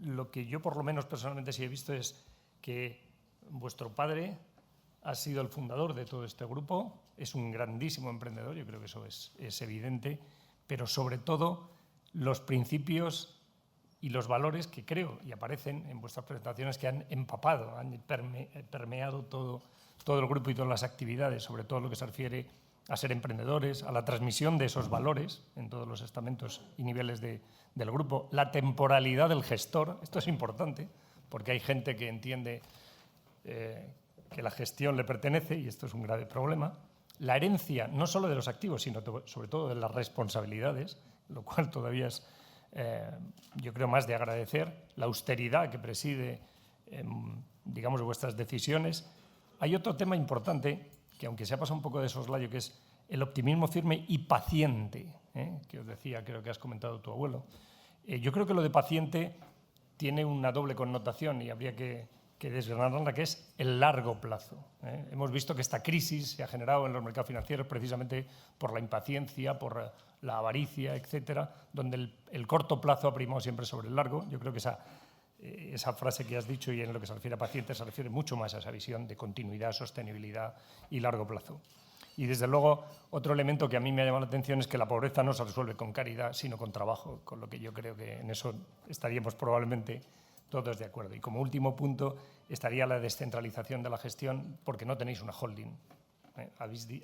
lo que yo por lo menos personalmente sí he visto es que vuestro padre ha sido el fundador de todo este grupo, es un grandísimo emprendedor, yo creo que eso es evidente, pero sobre todo los principios y los valores que creo y aparecen en vuestras presentaciones que han empapado, han permeado todo el grupo y todas las actividades, sobre todo lo que se refiere a ser emprendedores, a la transmisión de esos valores en todos los estamentos y niveles del grupo, la temporalidad del gestor. Esto es importante porque hay gente que entiende que la gestión le pertenece y esto es un grave problema. La herencia no solo de los activos, sino sobre todo de las responsabilidades, lo cual todavía es, yo creo, más de agradecer. La austeridad que preside, digamos, vuestras decisiones. Hay otro tema importante que, aunque se ha pasado un poco de soslayo, que es el optimismo firme y paciente, que os decía, creo que has comentado tu abuelo. Yo creo que lo de paciente tiene una doble connotación y habría que desgranarla, que es el largo plazo. Hemos visto que esta crisis se ha generado en los mercados financieros precisamente por la impaciencia, por la avaricia, etcétera, donde el corto plazo ha primado siempre sobre el largo. Yo creo que esa frase que has dicho y en lo que se refiere a paciente se refiere mucho más a esa visión de continuidad, sostenibilidad y largo plazo. Y desde luego otro elemento que a mí me ha llamado la atención es que la pobreza no se resuelve con caridad, sino con trabajo, con lo que yo creo que en eso estaríamos probablemente todos de acuerdo. Y como último punto estaría la descentralización de la gestión, porque no tenéis una holding.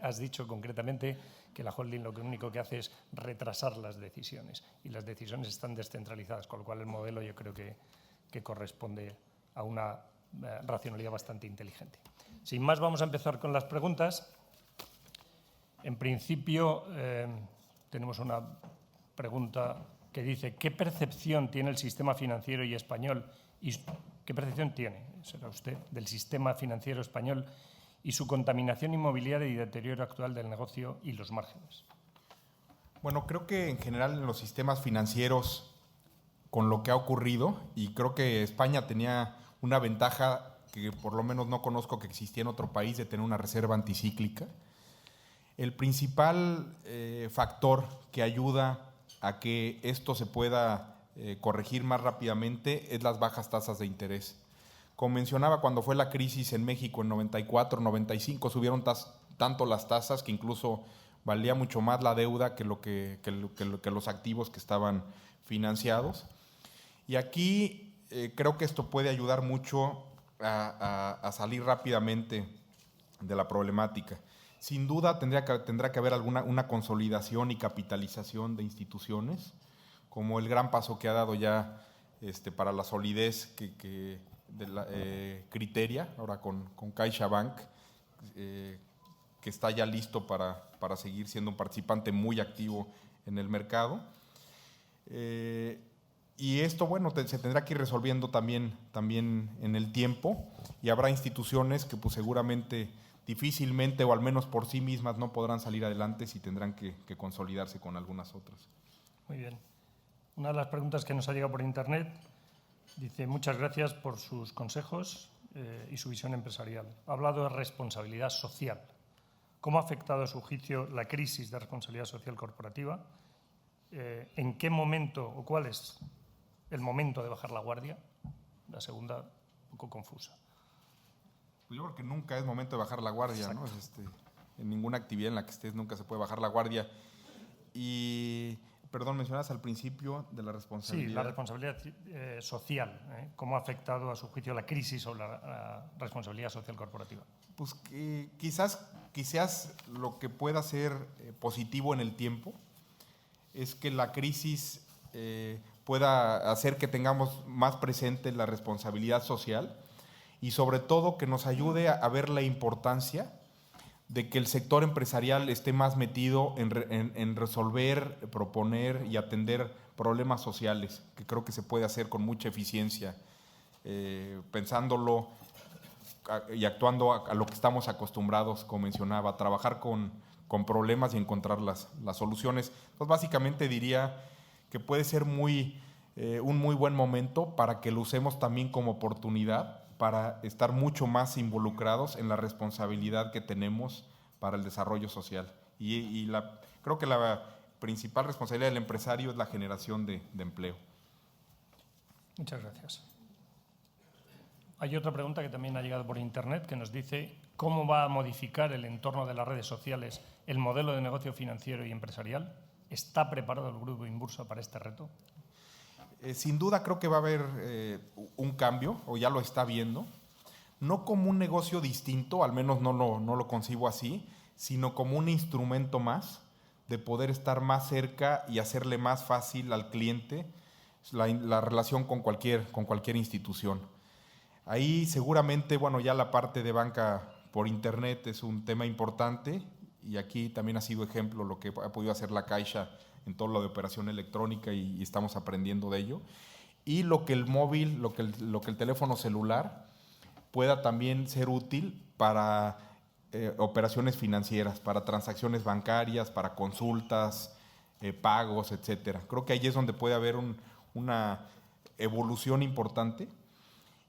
Has dicho concretamente que la holding lo único que hace es retrasar las decisiones y las decisiones están descentralizadas, con lo cual el modelo yo creo que corresponde a una racionalidad bastante inteligente. Sin más, vamos a empezar con las preguntas. En principio, tenemos una pregunta que dice: ¿qué percepción tiene el sistema financiero y español? ¿Qué percepción tiene, será usted, del sistema financiero español y su contaminación inmobiliaria y deterioro actual del negocio y los márgenes? Bueno, creo que en general en los sistemas financieros, con lo que ha ocurrido, y creo que España tenía una ventaja que por lo menos no conozco que existía en otro país, de tener una reserva anticíclica. El principal factor que ayuda a que esto se pueda corregir más rápidamente es las bajas tasas de interés. Como mencionaba, cuando fue la crisis en México en 94, 95, subieron tanto las tasas que incluso valía mucho más la deuda que los activos que estaban financiados. Y aquí creo que esto puede ayudar mucho a salir rápidamente de la problemática. Sin duda tendrá que haber una consolidación y capitalización de instituciones, como el gran paso que ha dado ya para la solidez de la Criteria, ahora con CaixaBank, que está ya listo para seguir siendo un participante muy activo en el mercado. Y esto, bueno, se tendrá que ir resolviendo también en el tiempo, y habrá instituciones que pues seguramente difícilmente o al menos por sí mismas no podrán salir adelante si tendrán que consolidarse con algunas otras. Muy bien. Una de las preguntas que nos ha llegado por internet dice: muchas gracias por sus consejos y su visión empresarial. Ha hablado de responsabilidad social. ¿Cómo ha afectado a su juicio la crisis de responsabilidad social corporativa? ¿En qué momento o cuál es el momento de bajar la guardia? La segunda, un poco confusa. Pues yo creo que nunca es momento de bajar la guardia, ¿no? En ninguna actividad en la que estés nunca se puede bajar la guardia. Y, perdón, mencionabas al principio de la responsabilidad. Sí, la responsabilidad social. ¿Cómo ha afectado a su juicio la crisis o la responsabilidad social corporativa? Pues quizás lo que pueda ser positivo en el tiempo es que la crisis pueda hacer que tengamos más presente la responsabilidad social, y sobre todo que nos ayude a ver la importancia de que el sector empresarial esté más metido en resolver, proponer y atender problemas sociales, que creo que se puede hacer con mucha eficiencia, pensándolo y actuando a lo que estamos acostumbrados, como mencionaba, a trabajar con problemas y encontrar las soluciones. Entonces, básicamente diría que puede ser un muy buen momento para que lo usemos también como oportunidad para estar mucho más involucrados en la responsabilidad que tenemos para el desarrollo social. Creo que la principal responsabilidad del empresario es la generación de empleo. Muchas gracias. Hay otra pregunta que también ha llegado por internet que nos dice: ¿cómo va a modificar el entorno de las redes sociales el modelo de negocio financiero y empresarial? ¿Está preparado el Grupo Inbursa para este reto? Sin duda creo que va a haber un cambio, o ya lo está viendo, no como un negocio distinto, al menos no lo concibo así, sino como un instrumento más de poder estar más cerca y hacerle más fácil al cliente la relación con cualquier institución. Ahí seguramente, bueno, ya la parte de banca por internet es un tema importante, y aquí también ha sido ejemplo lo que ha podido hacer la Caixa en todo lo de operación electrónica, y estamos aprendiendo de ello. Y lo que el móvil, lo que el teléfono celular pueda también ser útil para operaciones financieras, para transacciones bancarias, para consultas, pagos, etcétera. Creo que ahí es donde puede haber una evolución importante,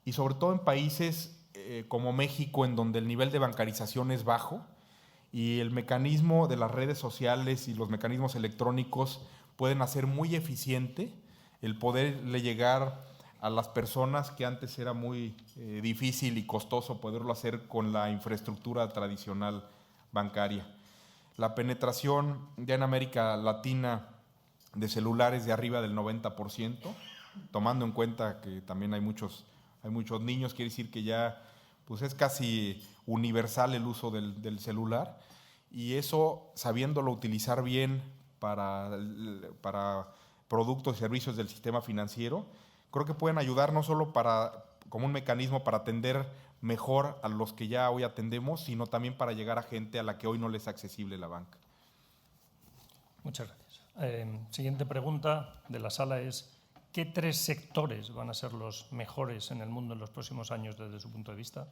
y sobre todo en países como México, en donde el nivel de bancarización es bajo y el mecanismo de las redes sociales y los mecanismos electrónicos pueden hacer muy eficiente el poderle llegar a las personas que antes era muy difícil y costoso poderlo hacer con la infraestructura tradicional bancaria. La penetración ya en América Latina de celulares de arriba del 90%, tomando en cuenta que también hay muchos niños, quiere decir que ya pues es casi universal el uso del celular, y eso, sabiéndolo utilizar bien para productos y servicios del sistema financiero, creo que pueden ayudar no solo como un mecanismo para atender mejor a los que ya hoy atendemos, sino también para llegar a gente a la que hoy no les es accesible la banca. Muchas gracias. Siguiente pregunta de la sala es: ¿qué 3 sectores van a ser los mejores en el mundo en los próximos años desde su punto de vista?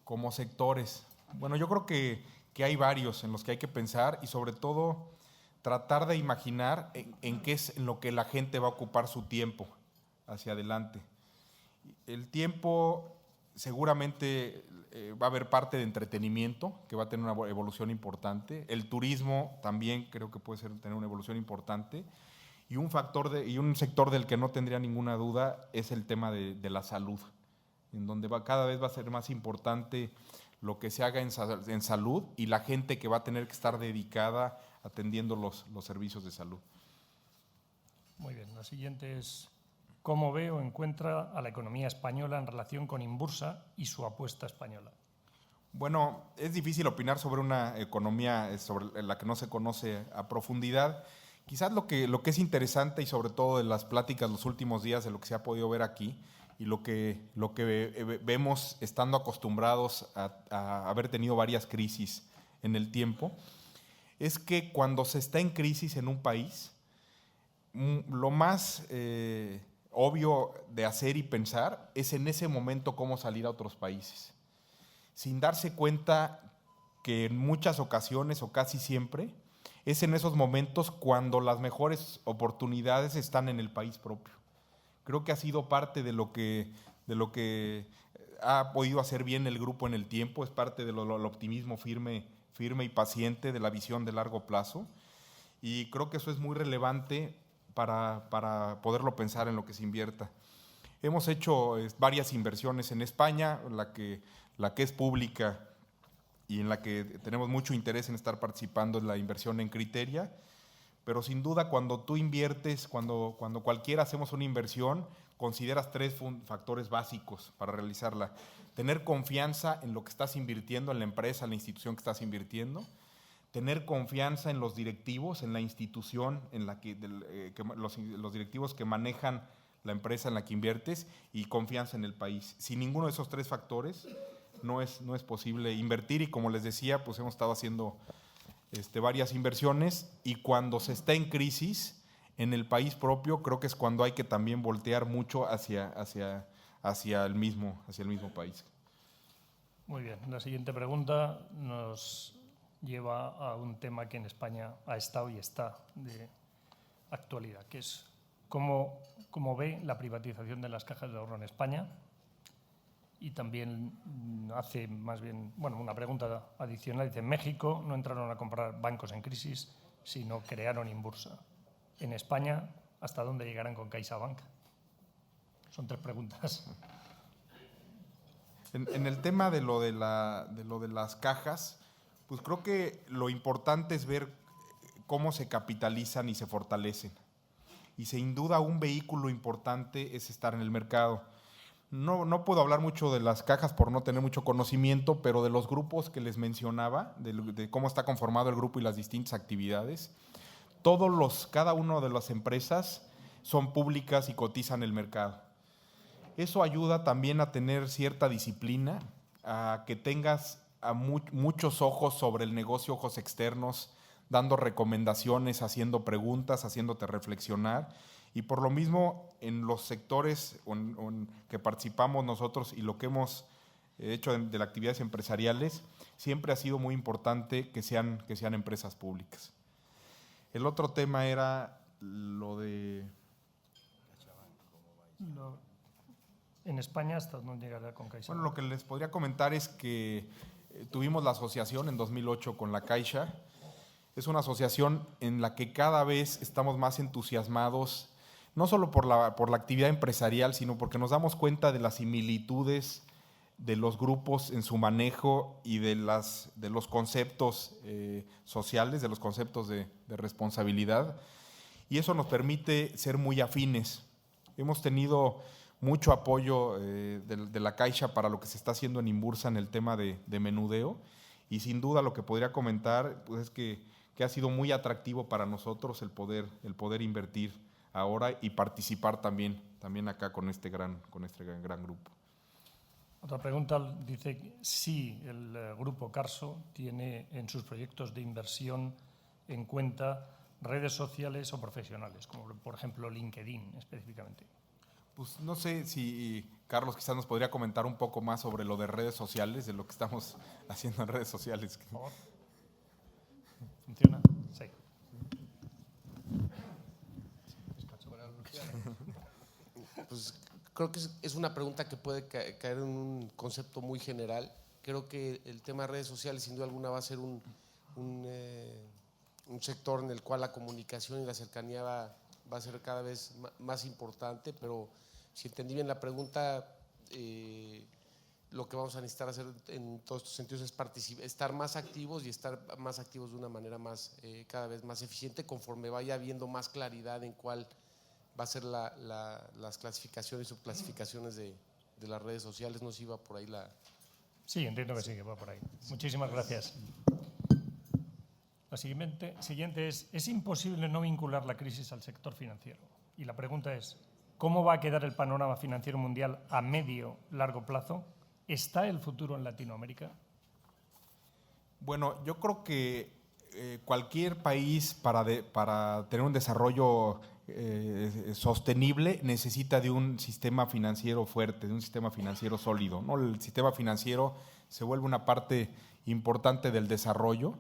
Como sectores, bueno, yo creo que hay varios en los que hay que pensar, y sobre todo tratar de imaginar en qué es en lo que la gente va a ocupar su tiempo hacia adelante. El tiempo seguramente va a haber parte de entretenimiento que va a tener una evolución importante. El turismo también creo que puede tener una evolución importante. Y un sector del que no tendría ninguna duda es el tema de la salud, en donde cada vez va a ser más importante lo que se haga en salud, y la gente que va a tener que estar dedicada atendiendo los servicios de salud. Muy bien, la siguiente es: ¿cómo ve o encuentra a la economía española en relación con Inbursa y su apuesta española? Bueno, es difícil opinar sobre una economía sobre la que no se conoce a profundidad. Quizás lo que es interesante, y sobre todo de las pláticas los últimos días, de lo que se ha podido ver aquí, y lo que vemos estando acostumbrados a haber tenido varias crisis en el tiempo, es que cuando se está en crisis en un país, lo más obvio de hacer y pensar es en ese momento cómo salir a otros países, sin darse cuenta que en muchas ocasiones, o casi siempre, es en esos momentos cuando las mejores oportunidades están en el país propio. Creo que ha sido parte de lo que ha podido hacer bien el grupo en el tiempo, es parte del optimismo firme y paciente, de la visión de largo plazo, y creo que eso es muy relevante para poderlo pensar en lo que se invierta. Hemos hecho varias inversiones en España, la que es pública y en la que tenemos mucho interés en estar participando, es la inversión en Criteria. Pero sin duda, cuando tú inviertes, cuando cualquiera hacemos una inversión, consideras 3 factores básicos para realizarla. Tener confianza en lo que estás invirtiendo, en la empresa, en la institución que estás invirtiendo. Tener confianza en los directivos, en la institución, en la que los directivos que manejan la empresa en la que inviertes, y confianza en el país. Sin ninguno de esos 3 factores no es posible invertir, y como les decía, pues hemos estado haciendo varias inversiones, y cuando se está en crisis en el país propio, creo que es cuando hay que también voltear mucho hacia el mismo país. Muy bien, la siguiente pregunta nos lleva a un tema que en España ha estado y está de actualidad, que es cómo ve la privatización de las cajas de ahorro en España. Y también hace más bien, una pregunta adicional. Dice: en México no entraron a comprar bancos en crisis, sino crearon Inbursa. En España, ¿hasta dónde llegarán con CaixaBank? Son 3 preguntas. En el tema de lo de las cajas, pues creo que lo importante es ver cómo se capitalizan y se fortalecen. y sin duda un vehículo importante es estar en el mercado. No puedo hablar mucho de las cajas por no tener mucho conocimiento, pero de los grupos que les mencionaba, de cómo está conformado el grupo y las distintas actividades, cada una de las empresas son públicas y cotizan en el mercado. Eso ayuda también a tener cierta disciplina, a que tengas muchos ojos sobre el negocio, ojos externos, dando recomendaciones, haciendo preguntas, haciéndote reflexionar. Y por lo mismo, en los sectores en que participamos nosotros y lo que hemos hecho de las actividades empresariales, siempre ha sido muy importante que sean empresas públicas. El otro tema era lo de... En España, ¿hasta dónde llegará con Caixa? Bueno, lo que les podría comentar es que tuvimos la asociación en 2008 con la Caixa. Es una asociación en la que cada vez estamos más entusiasmados, no solo por la actividad empresarial, sino porque nos damos cuenta de las similitudes de los grupos en su manejo y de los conceptos sociales, de los conceptos de responsabilidad. Y eso nos permite ser muy afines. Hemos tenido mucho apoyo de la Caixa para lo que se está haciendo en Inbursa en el tema de menudeo, y sin duda lo que podría comentar pues, es que ha sido muy atractivo para nosotros el poder invertir ahora y participar también acá con este gran grupo. Otra pregunta dice si el grupo Carso tiene en sus proyectos de inversión en cuenta redes sociales o profesionales, como por ejemplo LinkedIn específicamente. Pues no sé si Carlos quizás nos podría comentar un poco más sobre lo de redes sociales, de lo que estamos haciendo en redes sociales. Por favor. ¿Funciona? Sí. Pues creo que es una pregunta que puede caer en un concepto muy general. Creo que el tema de redes sociales sin duda alguna va a ser un sector en el cual la comunicación y la cercanía va a ser cada vez más importante, pero si entendí bien la pregunta, lo que vamos a necesitar hacer en todos estos sentidos es estar más activos y estar más activos de una manera cada vez más eficiente conforme vaya habiendo más claridad en cuál va a ser las clasificaciones y subclasificaciones de las redes sociales. No sé si va por ahí la... Sí, entiendo que sí, que va por ahí. Muchísimas gracias. La siguiente es imposible no vincular la crisis al sector financiero. Y la pregunta es, ¿cómo va a quedar el panorama financiero mundial a medio-largo plazo? ¿Está el futuro en Latinoamérica? Bueno, yo creo que cualquier país para tener un desarrollo sostenible necesita de un sistema financiero fuerte, de un sistema financiero sólido, ¿no? El sistema financiero se vuelve una parte importante del desarrollo,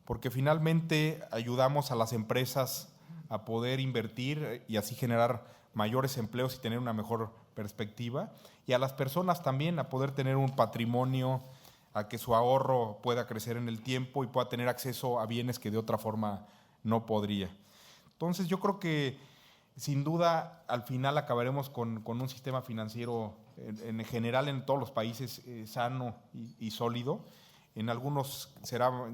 porque finalmente ayudamos a las empresas a poder invertir y así generar mayores empleos y tener una mejor perspectiva, y a las personas también a poder tener un patrimonio, a que su ahorro pueda crecer en el tiempo y pueda tener acceso a bienes que de otra forma no podría. Entonces yo creo que sin duda al final acabaremos con un sistema financiero en general en todos los países sano y sólido. En algunos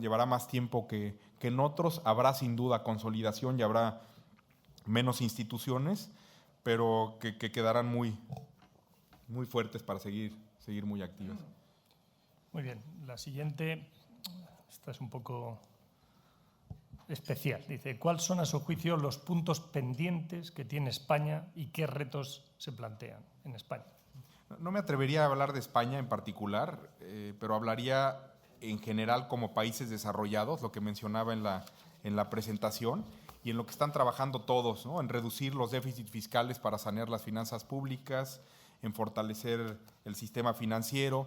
llevará más tiempo que en otros. Habrá sin duda consolidación y habrá menos instituciones, pero que quedarán muy, muy fuertes para seguir muy activas. Muy bien. La siguiente, esta es un poco especial. Dice, ¿cuáles son a su juicio los puntos pendientes que tiene España y qué retos se plantean en España? No me atrevería a hablar de España en particular, pero hablaría en general como países desarrollados, lo que mencionaba en la presentación, y en lo que están trabajando todos, ¿no? En reducir los déficits fiscales para sanear las finanzas públicas, en fortalecer el sistema financiero.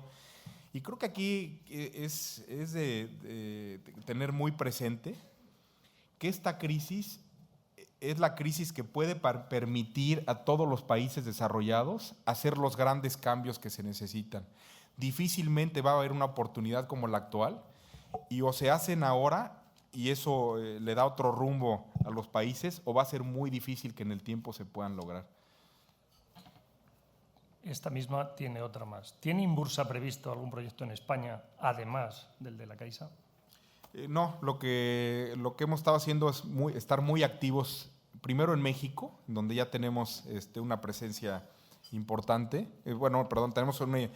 Y creo que aquí es de tener muy presente que esta crisis es la crisis que puede permitir a todos los países desarrollados hacer los grandes cambios que se necesitan. Difícilmente va a haber una oportunidad como la actual, y o se hacen ahora y eso le da otro rumbo a los países, o va a ser muy difícil que en el tiempo se puedan lograr. Esta misma tiene otra más. ¿Tiene Inbursa previsto algún proyecto en España, además del de la Caixa? No, lo que hemos estado haciendo es estar muy activos primero en México, donde ya tenemos una presencia importante. Tenemos una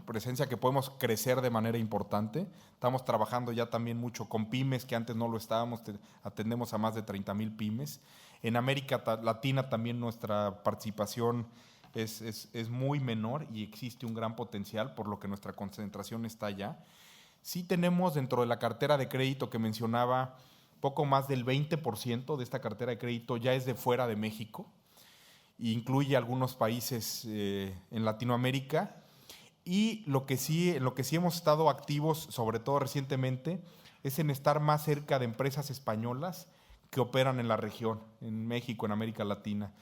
presencia que podemos crecer de manera importante. Estamos trabajando ya también mucho con pymes, que antes no lo estábamos. Atendemos a más de 30,000 pymes. En América Latina también nuestra participación es muy menor y existe un gran potencial, por lo que nuestra concentración está allá. Sí tenemos dentro de la cartera de crédito que mencionaba, poco más del 20% de esta cartera de crédito ya es de fuera de México. Incluye algunos países en Latinoamérica, y en lo que sí hemos estado activos, sobre todo recientemente, es en estar más cerca de empresas españolas que operan en la región, en México, en América Latina.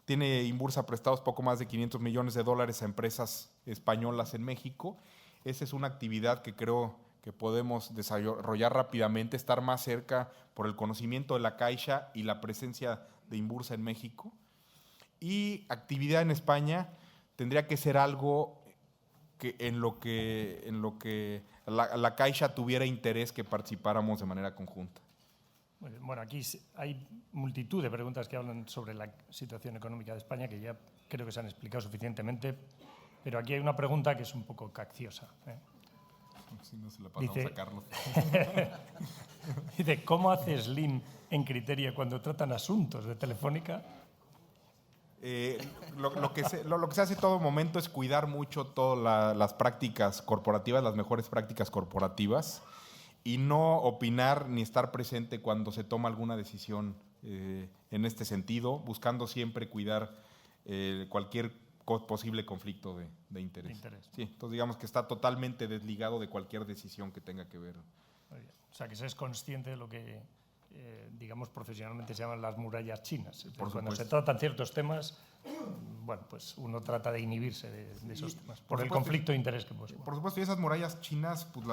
Tiene Inbursa prestados poco más de $500 millones a empresas españolas en México. Esa es una actividad que creo que podemos desarrollar rápidamente, estar más cerca por el conocimiento de la Caixa y la presencia de Inbursa en México. Y actividad en España tendría que ser algo que en lo que la Caixa tuviera interés que participáramos de manera conjunta. Bueno, aquí hay multitud de preguntas que hablan sobre la situación económica de España, que ya creo que se han explicado suficientemente, pero aquí hay una pregunta que es un poco capciosa. Si no se la pasamos a Carlos. Dice, ¿cómo hace Slim en Criteria cuando tratan asuntos de Telefónica? Lo que se hace en todo momento es cuidar mucho todas las prácticas corporativas, las mejores prácticas corporativas, y no opinar ni estar presente cuando se toma alguna decisión en este sentido, buscando siempre cuidar cualquier posible conflicto de interés. Sí, entonces digamos que está totalmente desligado de cualquier decisión que tenga que ver. Muy bien. O sea, que se es consciente de lo que digamos, profesionalmente se llaman las murallas chinas. Cuando se tratan ciertos temas, bueno, pues uno trata de inhibirse de esos temas, por el conflicto de interés que puede ser. Por supuesto, y esas murallas chinas pues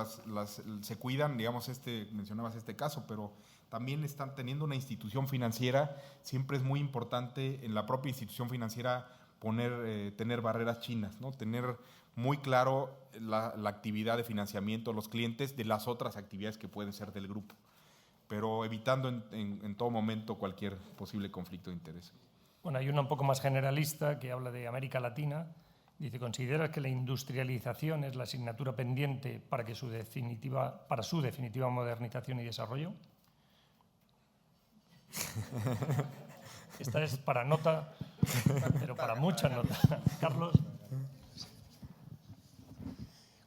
se cuidan, digamos, mencionabas este caso, pero también están teniendo una institución financiera. Siempre es muy importante en la propia institución financiera tener barreras chinas, ¿no? Tener muy claro la actividad de financiamiento de los clientes de las otras actividades que pueden ser del grupo, pero evitando en todo momento cualquier posible conflicto de interés. Bueno, hay una un poco más generalista que habla de América Latina. Dice, ¿consideras que la industrialización es la asignatura pendiente para su definitiva modernización y desarrollo? Esta es para nota, pero para mucha nota. Carlos.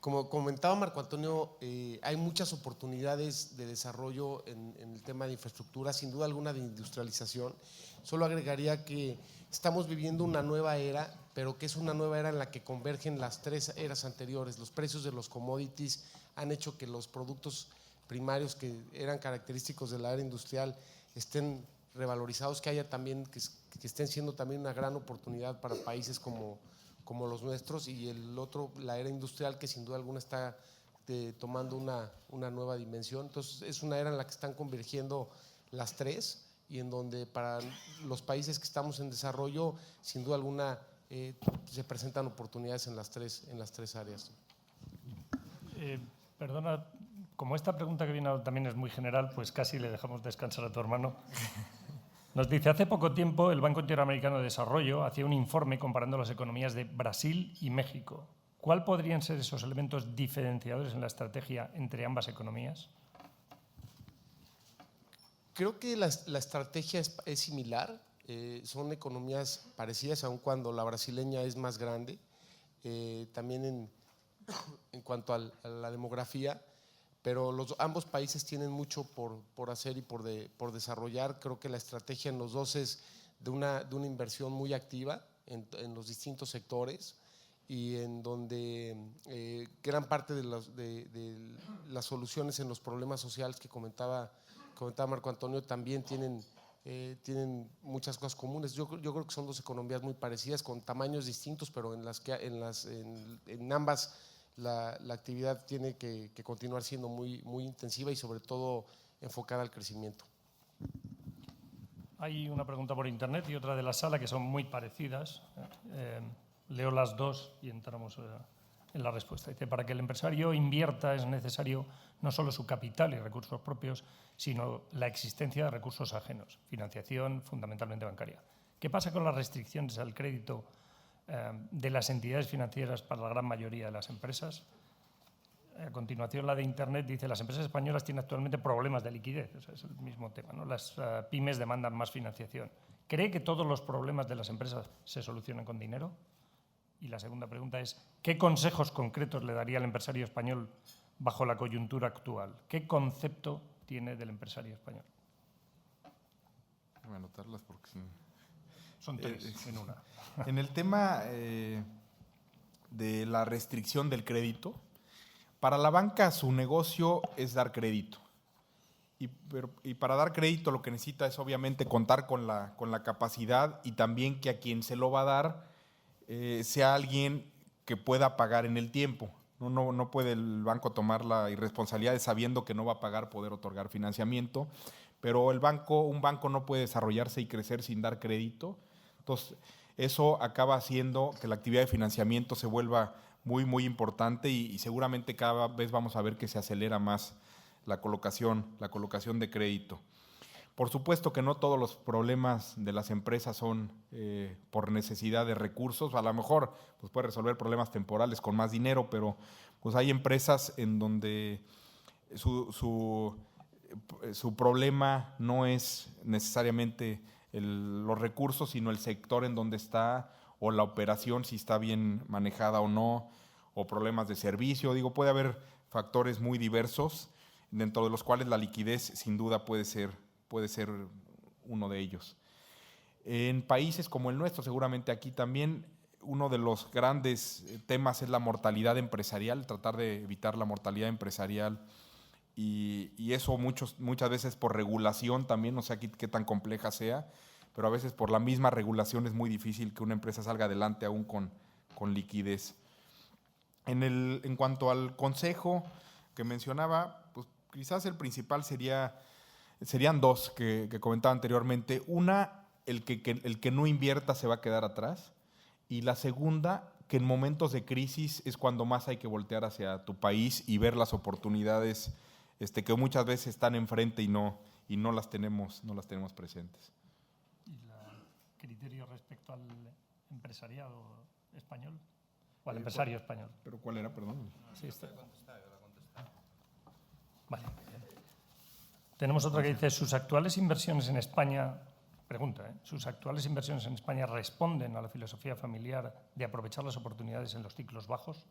Como comentaba Marco Antonio, hay muchas oportunidades de desarrollo en el tema de infraestructura, sin duda alguna de industrialización. Solo agregaría que estamos viviendo una nueva era, pero que es una nueva era en la que convergen las tres eras anteriores. Los precios de los commodities han hecho que los productos primarios que eran característicos de la era industrial estén revalorizados, que haya también, que estén siendo también una gran oportunidad para países como los nuestros, y el otro, la era industrial, que sin duda alguna está tomando una nueva dimensión. Entonces es una era en la que están convergiendo las tres, y en donde para los países que estamos en desarrollo, sin duda alguna se presentan oportunidades en las tres áreas. Perdona, como esta pregunta que viene también es muy general, pues casi le dejamos descansar a tu hermano. Nos dice, hace poco tiempo el Banco Interamericano de Desarrollo hacía un informe comparando las economías de Brasil y México. ¿Cuál podrían ser esos elementos diferenciadores en la estrategia entre ambas economías? Creo que la estrategia es similar. Son economías parecidas, aun cuando la brasileña es más grande. También en cuanto a la demografía, pero ambos países tienen mucho por hacer y por desarrollar. Creo que la estrategia en los dos es de una inversión muy activa en los distintos sectores, y en donde gran parte de las soluciones en los problemas sociales que comentaba Marco Antonio también tienen muchas cosas comunes. Yo creo que son dos economías muy parecidas, con tamaños distintos, pero en ambas la actividad tiene que continuar siendo muy, muy intensiva y sobre todo enfocada al crecimiento. Hay una pregunta por internet y otra de la sala que son muy parecidas. Leo las dos y entramos en la respuesta. Dice, para que el empresario invierta es necesario no solo su capital y recursos propios, sino la existencia de recursos ajenos, financiación fundamentalmente bancaria. ¿Qué pasa con las restricciones al crédito de las entidades financieras para la gran mayoría de las empresas? A continuación, la de Internet dice, las empresas españolas tienen actualmente problemas de liquidez. O sea, es el mismo tema, ¿no? Las pymes demandan más financiación. ¿Cree que todos los problemas de las empresas se solucionan con dinero? Y la segunda pregunta es, ¿qué consejos concretos le daría al empresario español bajo la coyuntura actual? ¿Qué concepto tiene del empresario español? Voy a anotarlas porque sí. Son tres en una. En el tema de la restricción del crédito, para la banca su negocio es dar crédito. Y para dar crédito lo que necesita es obviamente contar con la capacidad y también que a quien se lo va a dar sea alguien que pueda pagar en el tiempo. No puede el banco tomar la irresponsabilidad de, sabiendo que no va a pagar, poder otorgar financiamiento, pero un banco no puede desarrollarse y crecer sin dar crédito. Entonces, eso acaba haciendo que la actividad de financiamiento se vuelva muy, muy importante y seguramente cada vez vamos a ver que se acelera más la colocación de crédito. Por supuesto que no todos los problemas de las empresas son por necesidad de recursos. A lo mejor pues puede resolver problemas temporales con más dinero, pero pues hay empresas en donde su problema no es necesariamente los recursos, sino el sector en donde está o la operación, si está bien manejada o no, o problemas de servicio. Digo, puede haber factores muy diversos, dentro de los cuales la liquidez sin duda puede ser uno de ellos. En países como el nuestro, seguramente aquí también, uno de los grandes temas es la mortalidad empresarial, tratar de evitar la mortalidad empresarial, y eso muchas veces por regulación también, no sé aquí qué tan compleja sea, pero a veces por la misma regulación es muy difícil que una empresa salga adelante aún con liquidez. En cuanto al consejo que mencionaba, pues quizás el principal serían dos que comentaba anteriormente. Una, el que no invierta se va a quedar atrás, y la segunda, que en momentos de crisis es cuando más hay que voltear hacia tu país y ver las oportunidades que muchas veces están enfrente y no las tenemos presentes. ¿Y el criterio respecto al empresariado español o al empresario español? ¿Pero cuál era, perdón? Sí, está. Vale. Tenemos otra que dice, ¿sus actuales inversiones en España, ¿sus actuales inversiones en España responden a la filosofía familiar de aprovechar las oportunidades en los ciclos bajos?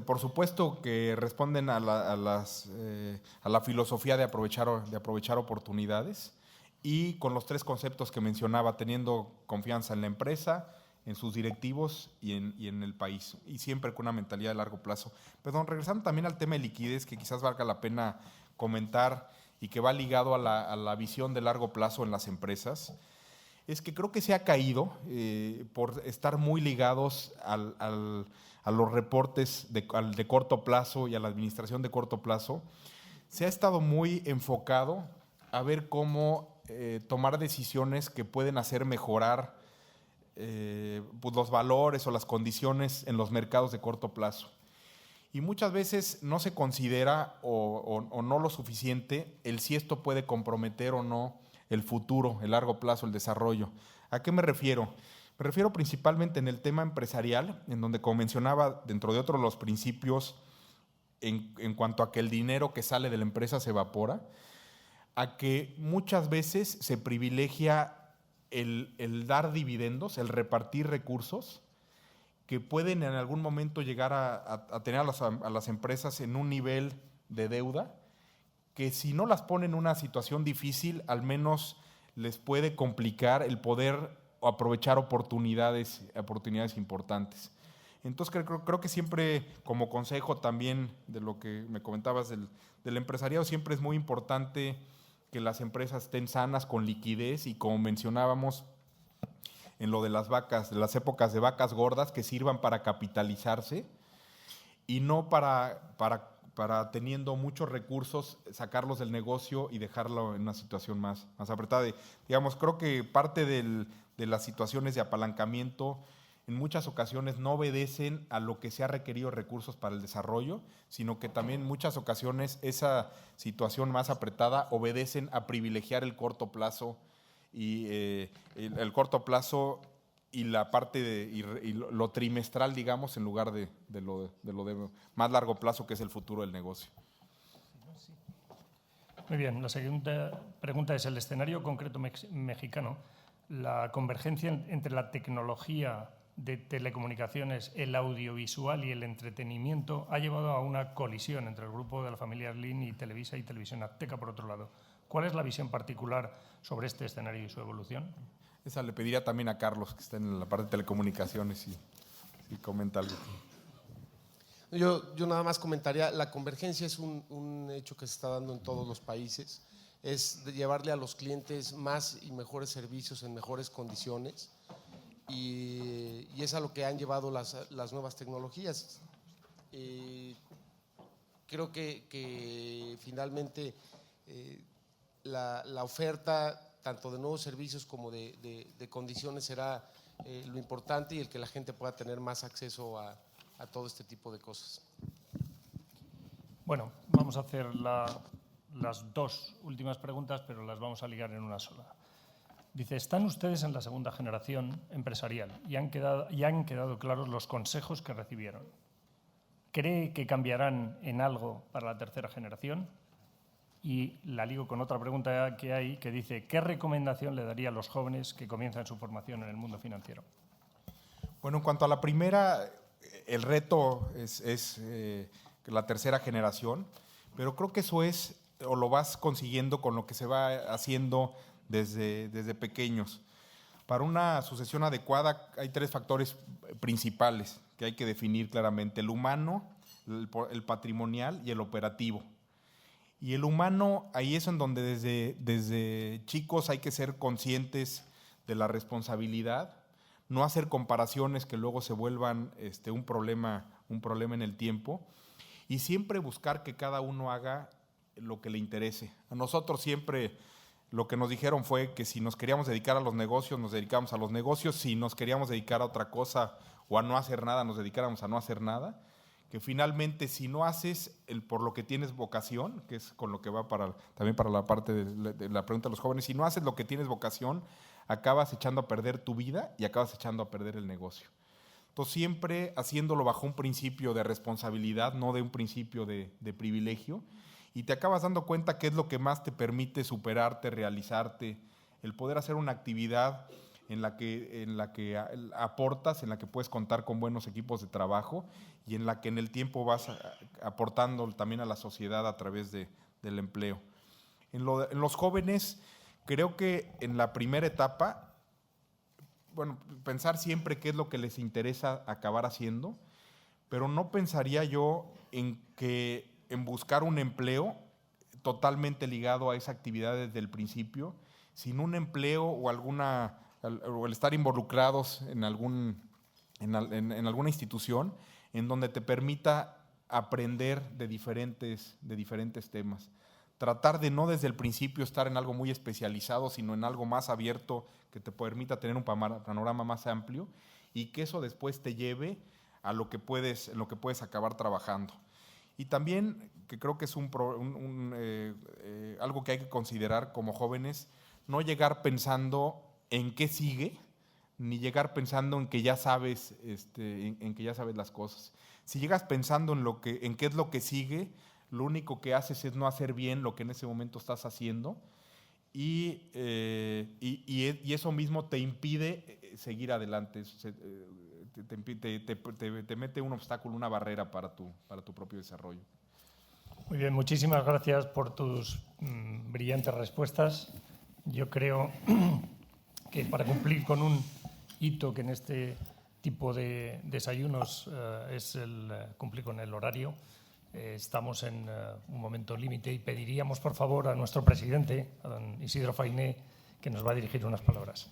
Por supuesto que responden a la filosofía de aprovechar oportunidades, y con los tres conceptos que mencionaba, teniendo confianza en la empresa, en sus directivos y en el país, y siempre con una mentalidad de largo plazo. Perdón, regresando también al tema de liquidez, que quizás valga la pena comentar y que va ligado a la visión de largo plazo en las empresas, es que creo que se ha caído por estar muy ligados a los reportes de corto plazo y a la administración de corto plazo. Se ha estado muy enfocado a ver cómo tomar decisiones que pueden hacer mejorar pues los valores o las condiciones en los mercados de corto plazo. Y muchas veces no se considera o no lo suficiente el si esto puede comprometer o no el futuro, el largo plazo, el desarrollo. ¿A qué me refiero? Me refiero principalmente en el tema empresarial, en donde, como mencionaba, dentro de otros de los principios, en cuanto a que el dinero que sale de la empresa se evapora, a que muchas veces se privilegia el dar dividendos, el repartir recursos, que pueden en algún momento llegar a tener a las empresas en un nivel de deuda, que si no las pone en una situación difícil, al menos les puede complicar el poder aprovechar oportunidades importantes. Entonces creo que siempre, como consejo también de lo que me comentabas del empresariado, siempre es muy importante que las empresas estén sanas, con liquidez, y como mencionábamos en lo de las vacas, de las épocas de vacas gordas, que sirvan para capitalizarse y no para teniendo muchos recursos, sacarlos del negocio y dejarlo en una situación más apretada. Digamos, creo que parte de las situaciones de apalancamiento en muchas ocasiones no obedecen a lo que se ha requerido recursos para el desarrollo, sino que también en muchas ocasiones esa situación más apretada obedecen a privilegiar el corto plazo y el corto plazo y la parte y lo trimestral, digamos, en lugar de lo de más largo plazo, que es el futuro del negocio. Muy bien, la siguiente pregunta es: el escenario concreto mexicano, la convergencia entre la tecnología de telecomunicaciones, el audiovisual y el entretenimiento ha llevado a una colisión entre el grupo de la familia Slim y Televisa y Televisión Azteca, por otro lado. ¿Cuál es la visión particular sobre este escenario y su evolución? Esa le pediría también a Carlos, que está en la parte de telecomunicaciones, si comenta algo. Yo nada más comentaría, la convergencia es un hecho que se está dando en todos los países, es de llevarle a los clientes más y mejores servicios en mejores condiciones, y es a lo que han llevado las nuevas tecnologías. Creo que finalmente la oferta tanto de nuevos servicios como de condiciones será lo importante, y el que la gente pueda tener más acceso a todo este tipo de cosas. Bueno, vamos a hacer las dos últimas preguntas, pero las vamos a ligar en una sola. Dice: están ustedes en la segunda generación empresarial y han quedado claros los consejos que recibieron. ¿Cree que cambiarán en algo para la tercera generación? Y la ligo con otra pregunta que hay, que dice: ¿qué recomendación le daría a los jóvenes que comienzan su formación en el mundo financiero? Bueno, en cuanto a la primera, el reto es la tercera generación, pero creo que eso es, o lo vas consiguiendo con lo que se va haciendo desde pequeños. Para una sucesión adecuada hay 3 factores principales que hay que definir claramente: el humano, el patrimonial y el operativo. Y el humano, ahí es en donde desde chicos hay que ser conscientes de la responsabilidad, no hacer comparaciones que luego se vuelvan un problema en el tiempo, y siempre buscar que cada uno haga lo que le interese. A nosotros siempre lo que nos dijeron fue que si nos queríamos dedicar a los negocios, nos dedicábamos a los negocios; si nos queríamos dedicar a otra cosa o a no hacer nada, nos dedicáramos a no hacer nada. Que finalmente, si no haces por lo que tienes vocación, que es con lo que va también para la parte de la pregunta de los jóvenes, si no haces lo que tienes vocación, acabas echando a perder tu vida y acabas echando a perder el negocio. Entonces, siempre haciéndolo bajo un principio de responsabilidad, no de un principio de privilegio, y te acabas dando cuenta qué es lo que más te permite superarte, realizarte, el poder hacer una actividad en la que aportas, en la que puedes contar con buenos equipos de trabajo y en la que en el tiempo vas aportando también a la sociedad a través del empleo. En los jóvenes, creo que en la primera etapa, bueno, pensar siempre qué es lo que les interesa acabar haciendo, pero no pensaría yo en buscar un empleo totalmente ligado a esa actividad desde el principio, sin un empleo o el estar involucrados en alguna institución en donde te permita aprender de diferentes temas. Tratar de no desde el principio estar en algo muy especializado, sino en algo más abierto que te permita tener un panorama más amplio, y que eso después te lleve a en lo que puedes acabar trabajando. Y también, que creo que es algo que hay que considerar como jóvenes, no llegar pensando en qué sigue, ni llegar pensando en que ya sabes, en que ya sabes las cosas. Si llegas pensando en qué es lo que sigue, lo único que haces es no hacer bien lo que en ese momento estás haciendo, y eso mismo te impide seguir adelante. Te mete un obstáculo, una barrera para tu propio desarrollo. Muy bien, muchísimas gracias por tus brillantes respuestas. Yo creo que para cumplir con un hito que en este tipo de desayunos es el cumplir con el horario, estamos en un momento límite, y pediríamos por favor a nuestro presidente, a don Isidro Fainé, que nos va a dirigir unas palabras.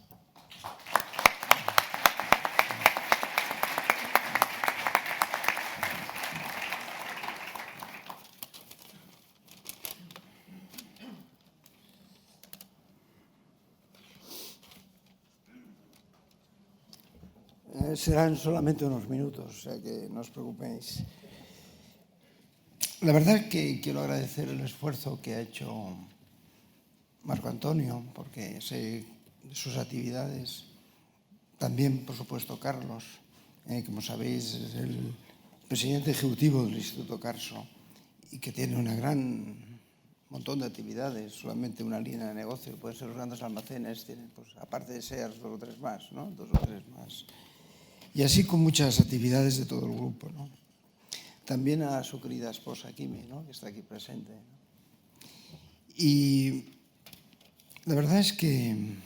Serán solamente unos minutos, o sea que no os preocupéis. La verdad es que quiero agradecer el esfuerzo que ha hecho Marco Antonio, porque sé de sus actividades. También, por supuesto, Carlos, como sabéis, es el presidente ejecutivo del Instituto Carso y que tiene un gran montón de actividades, solamente una línea de negocio, pueden ser los grandes almacenes, tienen, pues, aparte de Sears, 2 o 3 más, ¿no? 2 o 3 más. Y así con muchas actividades de todo el grupo, ¿no? También a su querida esposa, Kimi, ¿no? Que está aquí presente, ¿no? Y la verdad es que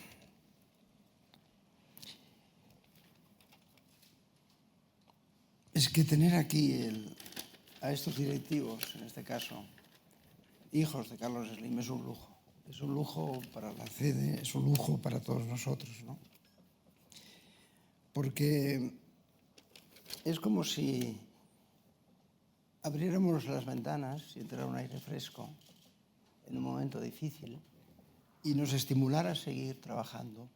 tener aquí a estos directivos, en este caso, hijos de Carlos Slim, es un lujo. Es un lujo para la CEDE, es un lujo para todos nosotros, ¿no? Porque es como si abriéramos las ventanas y entrara un aire fresco en un momento difícil y nos estimulara a seguir trabajando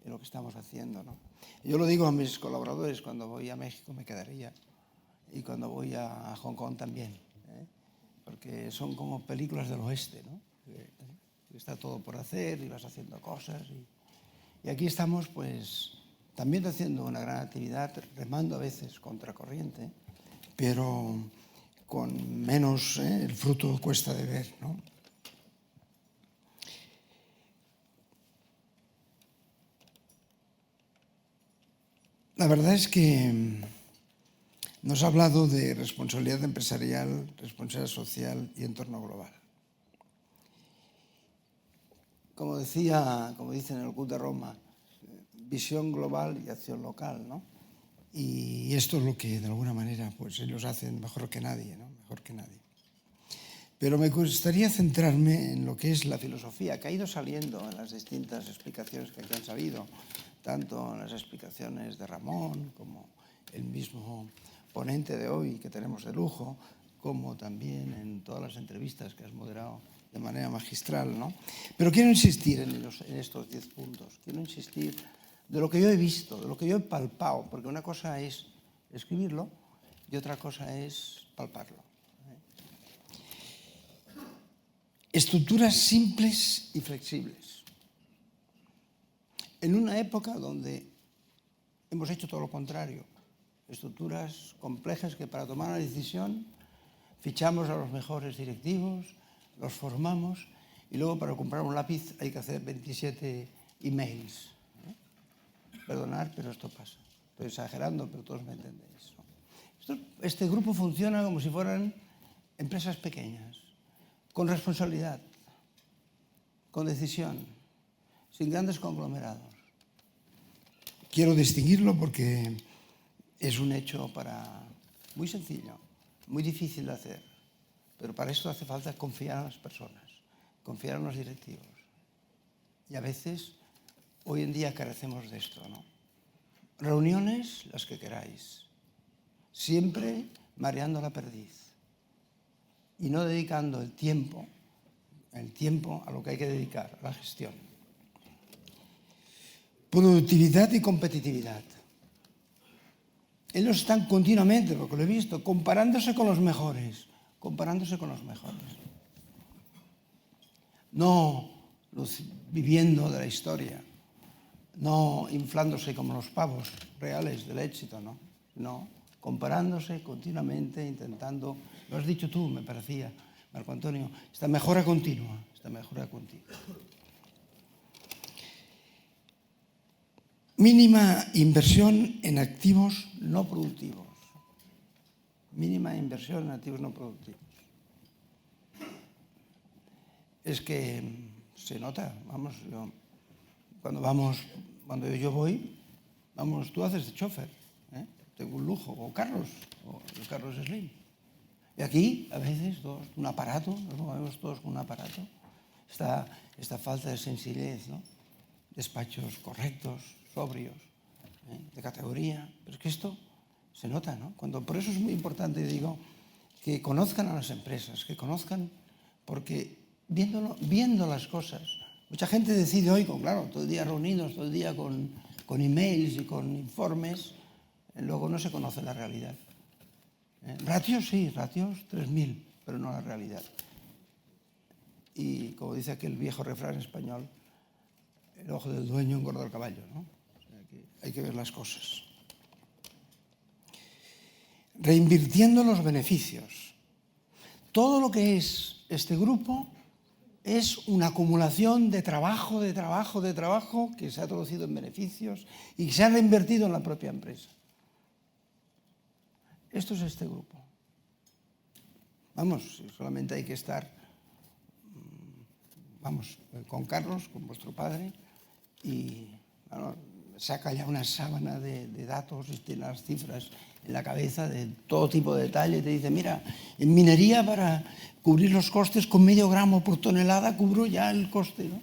en lo que estamos haciendo, ¿no? Yo lo digo a mis colaboradores, cuando voy a México me quedaría y cuando voy a Hong Kong también, porque son como películas del oeste, ¿no? Está todo por hacer y vas haciendo cosas y aquí estamos pues también haciendo una gran actividad, remando a veces contracorriente, pero con menos, el fruto cuesta de ver, ¿no? La verdad es que nos ha hablado de responsabilidad empresarial, responsabilidad social y entorno global. Como dicen en el CUT de Roma, visión global y acción local, ¿no? Y esto es lo que, de alguna manera, pues ellos hacen mejor que nadie, ¿no? Mejor que nadie. Pero me gustaría centrarme en lo que es la filosofía, que ha ido saliendo en las distintas explicaciones que aquí han salido, tanto en las explicaciones de Ramón, como el mismo ponente de hoy, que tenemos de lujo, como también en todas las entrevistas que has moderado de manera magistral, ¿no? Pero quiero insistir en estos 10 puntos, quiero insistir de lo que yo he visto, de lo que yo he palpado, porque una cosa es escribirlo y otra cosa es palparlo. Estructuras simples y flexibles. En una época donde hemos hecho todo lo contrario, estructuras complejas que para tomar una decisión fichamos a los mejores directivos, los formamos y luego para comprar un lápiz hay que hacer 27 emails. Perdonad, pero esto pasa. Estoy exagerando, pero todos me entendéis, ¿no? Este grupo funciona como si fueran empresas pequeñas, con responsabilidad, con decisión, sin grandes conglomerados. Quiero distinguirlo porque es un hecho muy sencillo, muy difícil de hacer, pero para esto hace falta confiar en las personas, confiar en los directivos. Y a veces, hoy en día carecemos de esto, ¿no? Reuniones, las que queráis, siempre mareando la perdiz y no dedicando el tiempo a lo que hay que dedicar, a la gestión. Productividad y competitividad. Ellos están continuamente, porque lo he visto, comparándose con los mejores. No viviendo de la historia, no inflándose como los pavos reales del éxito, ¿no? No, comparándose continuamente, intentando, lo has dicho tú, me parecía, Marco Antonio, esta mejora continua. Mínima inversión en activos no productivos. Es que se nota, cuando yo voy, tú haces de chofer, tengo un lujo, o Carlos Slim. Y aquí, a veces, todos un aparato, ¿no? Vemos todos con un aparato. Esta falta de sencillez, ¿no? Despachos correctos, sobrios, de categoría. Pero es que esto se nota, ¿no? Por eso es muy importante, digo, que conozcan a las empresas, que conozcan, porque viendo las cosas, mucha gente decide hoy, claro, todo el día reunidos, todo el día con emails y con informes, luego no se conoce la realidad. Ratios, sí, ratios 3.000, pero no la realidad. Y como dice aquel viejo refrán español, el ojo del dueño engorda el caballo, ¿no? O sea, que hay que ver las cosas. Reinvirtiendo los beneficios. Todo lo que es este grupo es una acumulación de trabajo que se ha traducido en beneficios y que se ha reinvertido en la propia empresa. Esto es este grupo. Vamos, solamente hay que estar, vamos, con Carlos, con vuestro padre, y bueno, saca ya una sábana de datos y tiene las cifras en la cabeza de todo tipo de detalle. Te dice, mira, en minería para cubrir los costes con medio gramo por tonelada cubro ya el coste, ¿no?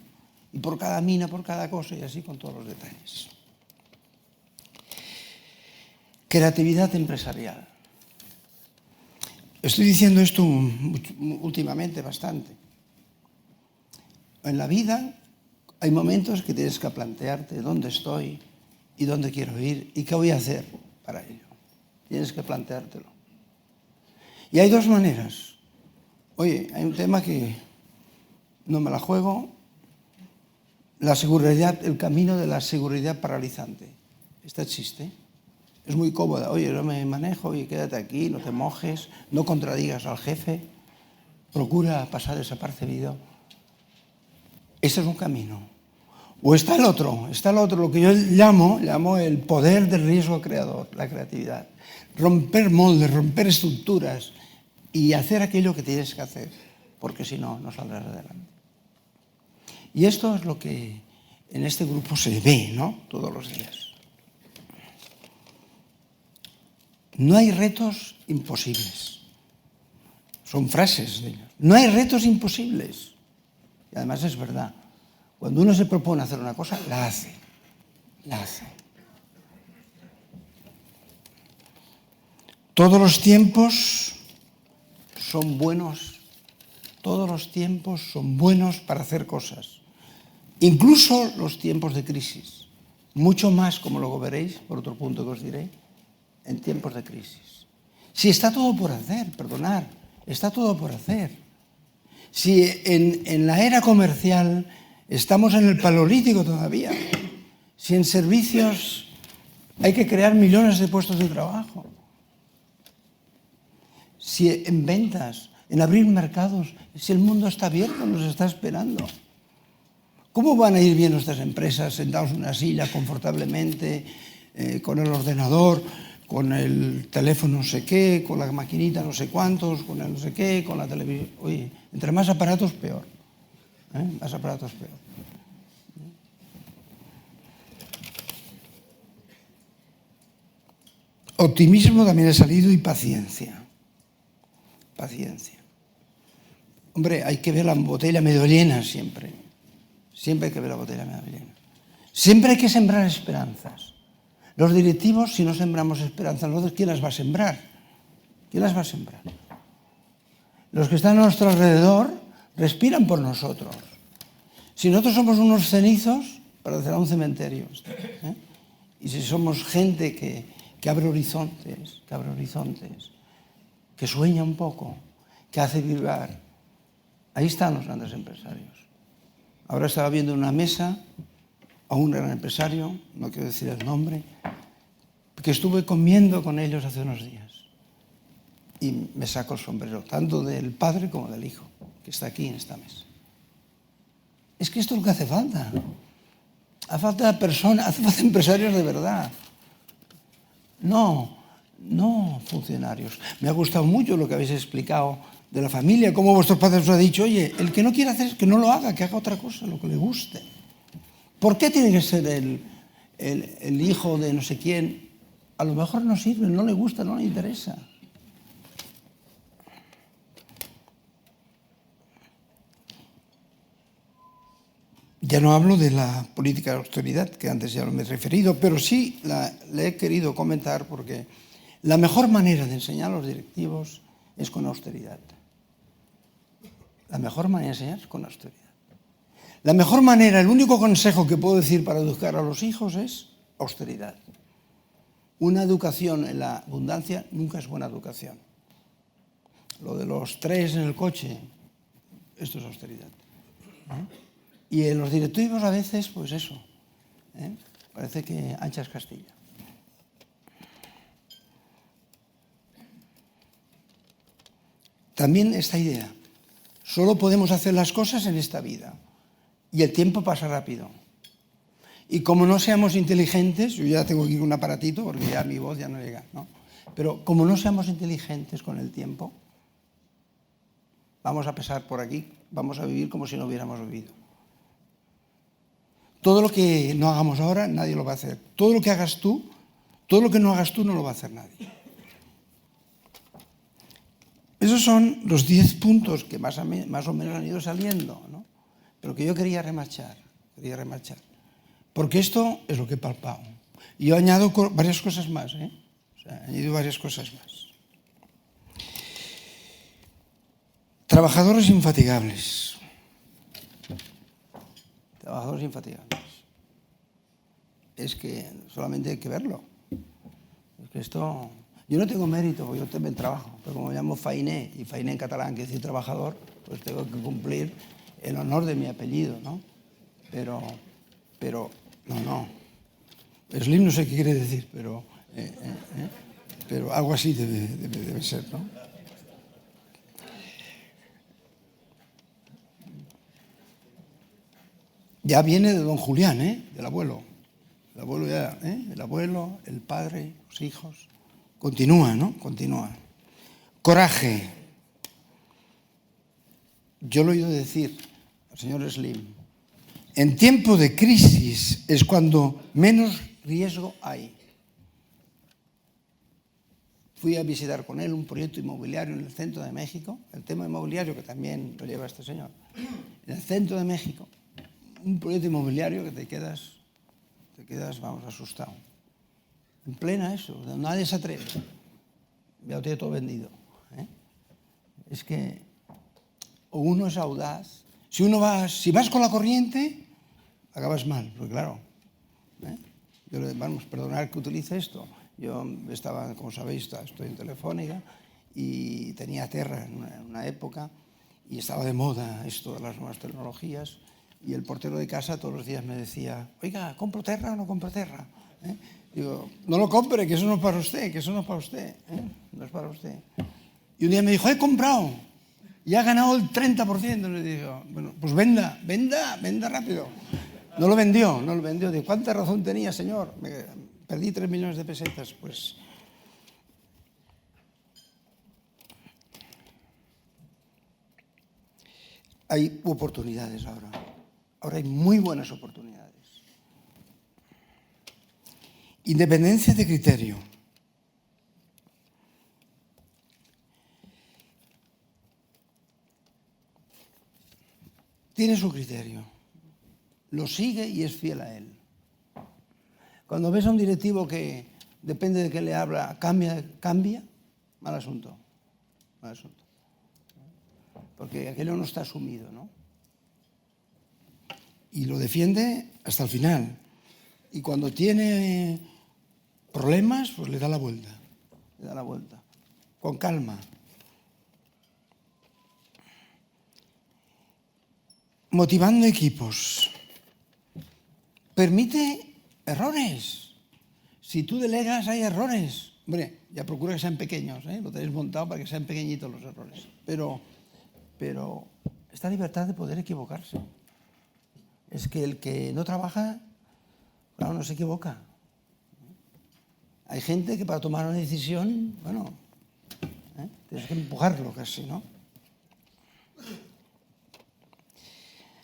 Y por cada mina, por cada cosa, y así con todos los detalles. Creatividad empresarial. Estoy diciendo esto últimamente bastante. En la vida hay momentos que tienes que plantearte dónde estoy y dónde quiero ir y qué voy a hacer para ello. Tienes que planteártelo. Y hay dos maneras. Oye, hay un tema que no me la juego. La seguridad, el camino de la seguridad paralizante. Esta existe. Es muy cómoda. Oye, no me manejo, oye, quédate aquí, no te mojes, no contradigas al jefe, procura pasar desapercibido. Ese es un camino. O está el otro, lo que yo llamo el poder del riesgo creador, la creatividad. Romper moldes, romper estructuras y hacer aquello que tienes que hacer, porque si no, no saldrás adelante. Y esto es lo que en este grupo se ve, ¿no? Todos los días. No hay retos imposibles. Son frases de ellos. No hay retos imposibles. Y además es verdad. Cuando uno se propone hacer una cosa, la hace. La hace. Todos los tiempos son buenos. Todos los tiempos son buenos para hacer cosas. Incluso los tiempos de crisis. Mucho más, como luego veréis, por otro punto que os diré, en tiempos de crisis. Si está todo por hacer, perdonar, está todo por hacer. Si en la era comercial estamos en el paleolítico todavía, si en servicios hay que crear millones de puestos de trabajo, si en ventas, en abrir mercados, si el mundo está abierto, nos está esperando. ¿Cómo van a ir bien nuestras empresas sentados en una silla confortablemente, con el ordenador, con el teléfono no sé qué, con la maquinita no sé cuántos, con el no sé qué, con la televisión? Oye, entre más aparatos, peor. Más aparatos, peor. Optimismo también ha salido y paciencia. Paciencia. Hombre, hay que ver la botella medio llena siempre. Siempre hay que ver la botella medio llena. Siempre hay que sembrar esperanzas. Los directivos, si no sembramos esperanzas, ¿quién las va a sembrar? ¿Quién las va a sembrar? Los que están a nuestro alrededor respiran por nosotros. Si nosotros somos unos cenizos, parecerá un cementerio. Y si somos gente que abre horizontes, que sueña un poco, que hace vibrar, ahí están los grandes empresarios. Ahora estaba viendo una mesa a un gran empresario, no quiero decir el nombre, que estuve comiendo con ellos hace unos días. Y me saco el sombrero, tanto del padre como del hijo, que está aquí en esta mesa. Es que esto es lo que hace falta. Hace falta personas, hace falta empresarios de verdad. No funcionarios. Me ha gustado mucho lo que habéis explicado de la familia, cómo vuestros padres os han dicho, oye, el que no quiere hacer es que no lo haga, que haga otra cosa, lo que le guste. ¿Por qué tiene que ser el hijo de no sé quién? A lo mejor no sirve, no le gusta, no le interesa. Ya no hablo de la política de austeridad, que antes ya me he referido, pero sí le he querido comentar porque la mejor manera de enseñar a los directivos es con austeridad. La mejor manera de enseñar es con austeridad. La mejor manera, el único consejo que puedo decir para educar a los hijos es austeridad. Una educación en la abundancia nunca es buena educación. Lo de los 3 en el coche, esto es austeridad. Y en los directivos a veces, pues eso, parece que anchas Castilla. También esta idea, solo podemos hacer las cosas en esta vida y el tiempo pasa rápido. Y como no seamos inteligentes, yo ya tengo aquí un aparatito porque ya mi voz ya no llega, ¿no? Pero como no seamos inteligentes con el tiempo, vamos a pasar por aquí, vamos a vivir como si no hubiéramos vivido. Todo lo que no hagamos ahora, nadie lo va a hacer. Todo lo que hagas tú, todo lo que no hagas tú, no lo va a hacer nadie. Esos son los 10 puntos que más o menos han ido saliendo, ¿no? Pero que yo quería remarchar. Porque esto es lo que he palpado. Y yo añado varias cosas más, añadido varias cosas más. Trabajadores infatigables. Trabajadores infatigables. Es que solamente hay que verlo. Es que esto... Yo no tengo mérito, porque yo también trabajo, pero como me llamo Fainé, y Fainé en catalán quiere decir trabajador, pues tengo que cumplir el honor de mi apellido, ¿no? Pero no. Slim no sé qué quiere decir, pero algo así debe ser, ¿no? Ya viene de don Julián, del abuelo. El abuelo ya, el abuelo, el padre, los hijos. Continúa, ¿no? Continúa. Coraje. Yo lo he oído decir al señor Slim. En tiempo de crisis es cuando menos riesgo hay. Fui a visitar con él un proyecto inmobiliario en el centro de México, el tema inmobiliario que también lo lleva este señor. En el centro de México, un proyecto inmobiliario que te quedas, vamos, asustado. En plena eso, nadie se atreve. Ya lo tiene todo vendido. Es que o uno es audaz. Si vas con la corriente, acabas mal, porque claro. Vamos, perdonar que utilice esto. Yo estaba, como sabéis, estoy en Telefónica y tenía Terra en una época y estaba de moda esto de las nuevas tecnologías y el portero de casa todos los días me decía, oiga, ¿compro Terra o no compro Terra? Digo, no lo compre, que eso no es para usted, no es para usted. Y un día me dijo, he comprado, y ha ganado el 30%. Le digo, bueno, pues venda rápido. No lo vendió. Digo, ¿cuánta razón tenía, señor? Perdí 3 millones de pesetas, pues. Hay oportunidades ahora. Ahora hay muy buenas oportunidades. Independencia de criterio. Tiene su criterio. Lo sigue y es fiel a él. Cuando ves a un directivo que depende de qué le habla, cambia, mal asunto. Porque aquello no está asumido, ¿no? Y lo defiende hasta el final. Y cuando tiene problemas, pues le da la vuelta. Con calma. Motivando equipos. Permite errores. Si tú delegas, hay errores. Hombre, ya procura que sean pequeños, lo tenéis montado para que sean pequeñitos los errores. Pero esta libertad de poder equivocarse. Es que el que no trabaja, claro, no se equivoca. Hay gente que para tomar una decisión, bueno, tienes que empujarlo casi, ¿no?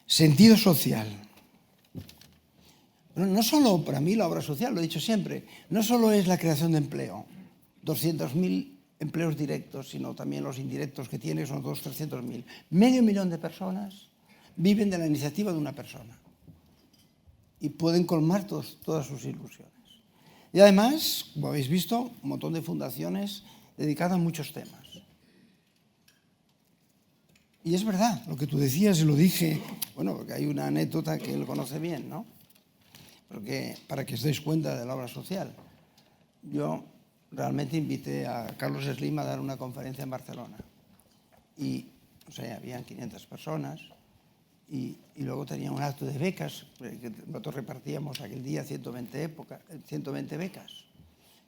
Sentido social. Bueno, no solo para mí la obra social, lo he dicho siempre, no solo es la creación de empleo, 200.000 empleos directos, sino también los indirectos que tiene son 300.000. 500.000 de personas viven de la iniciativa de una persona y pueden colmar todas sus ilusiones. Y además, como habéis visto, un montón de fundaciones dedicadas a muchos temas. Y es verdad, lo que tú decías y lo dije, bueno, porque hay una anécdota que él conoce bien, ¿no? Porque, para que os deis cuenta de la obra social. yo realmente invité a Carlos Slim a dar una conferencia en Barcelona. Y, o sea, habían 500 personas y luego tenía un acto de becas, que nosotros repartíamos aquel día 120 becas.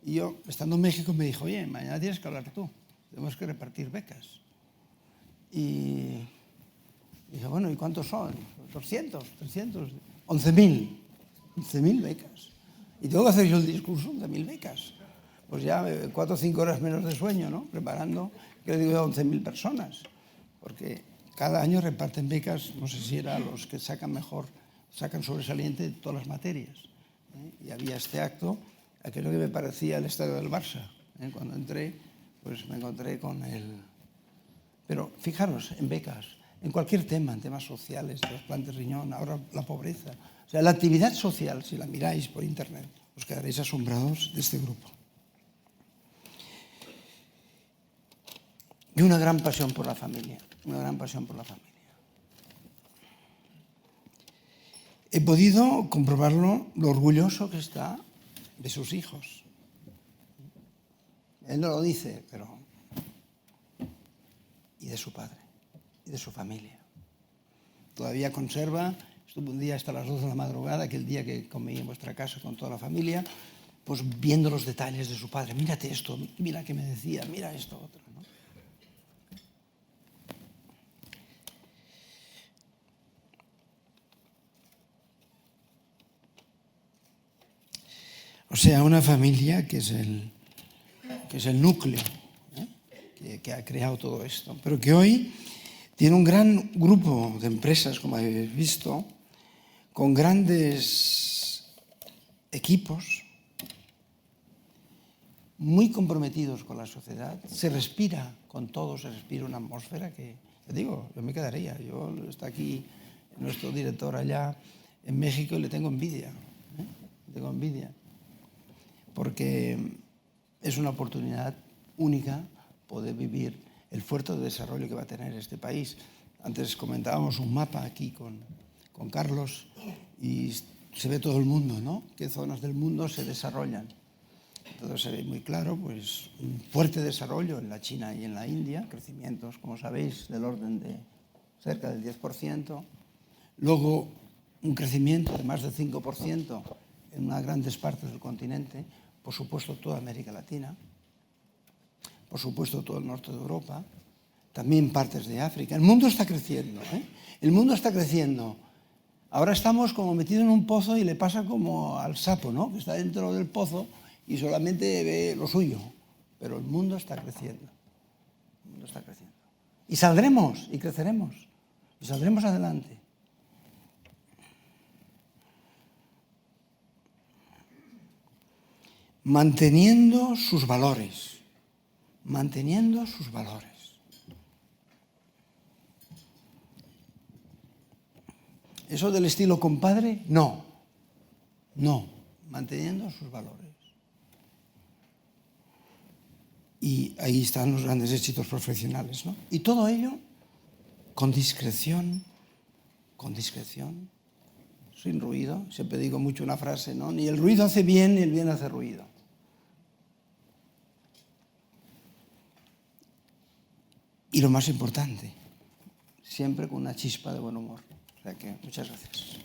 Y yo, estando en México, me dijo, oye, mañana tienes que hablar tú, tenemos que repartir becas. Y dije, bueno, ¿y cuántos son? 200, 300, 11.000 becas. Y tengo que hacer yo el discurso, 11.000 becas. Pues ya 4 o 5 horas menos de sueño, ¿no? Preparando, que digo, 11.000 personas. Porque cada año reparten becas, no sé si era los que sacan mejor, sacan sobresaliente de todas las materias. Y había este acto, aquello que me parecía el estadio del Barça. Cuando entré, pues me encontré con el... Pero fijaros, en becas, en cualquier tema, en temas sociales, trasplantes de riñón, ahora la pobreza. O sea, la actividad social, si la miráis por internet, os quedaréis asombrados de este grupo. Y una gran pasión por la familia, una gran pasión por la familia. He podido comprobarlo, lo orgulloso que está de sus hijos. Él no lo dice, pero... Y de su padre, y de su familia. Todavía conserva, estuvo un día hasta las 2 de la madrugada, aquel día que comí en vuestra casa con toda la familia, pues viendo los detalles de su padre. Mírate esto, mira qué me decía, mira esto otro, ¿no? O sea, una familia que es el núcleo, que ha creado todo esto, pero que hoy tiene un gran grupo de empresas, como habéis visto, con grandes equipos, muy comprometidos con la sociedad. Se respira con todo, se respira una atmósfera que, te digo, yo me quedaría. Yo está aquí nuestro director allá en México y le tengo envidia. Le tengo envidia. Porque es una oportunidad única poder vivir el fuerte desarrollo que va a tener este país. Antes comentábamos un mapa aquí con Carlos y se ve todo el mundo, ¿no? Qué zonas del mundo se desarrollan. Entonces se ve muy claro, pues, un fuerte desarrollo en la China y en la India, crecimientos, como sabéis, del orden de cerca del 10%. Luego, un crecimiento de más del 5% en unas grandes partes del continente, por supuesto toda América Latina, por supuesto todo el norte de Europa, también partes de África. El mundo está creciendo, ¿eh? El mundo está creciendo. Ahora estamos como metidos en un pozo y le pasa como al sapo, ¿no? Que está dentro del pozo y solamente ve lo suyo. Pero el mundo está creciendo. El mundo está creciendo. Y saldremos y creceremos. Y saldremos adelante. Manteniendo sus valores. Manteniendo sus valores. ¿Eso del estilo compadre? No. No. Manteniendo sus valores. Y ahí están los grandes éxitos profesionales, ¿no? Y todo ello con discreción, sin ruido. Siempre digo mucho una frase, ¿no? Ni el ruido hace bien, ni el bien hace ruido. Y lo más importante, siempre con una chispa de buen humor. O sea que, muchas gracias.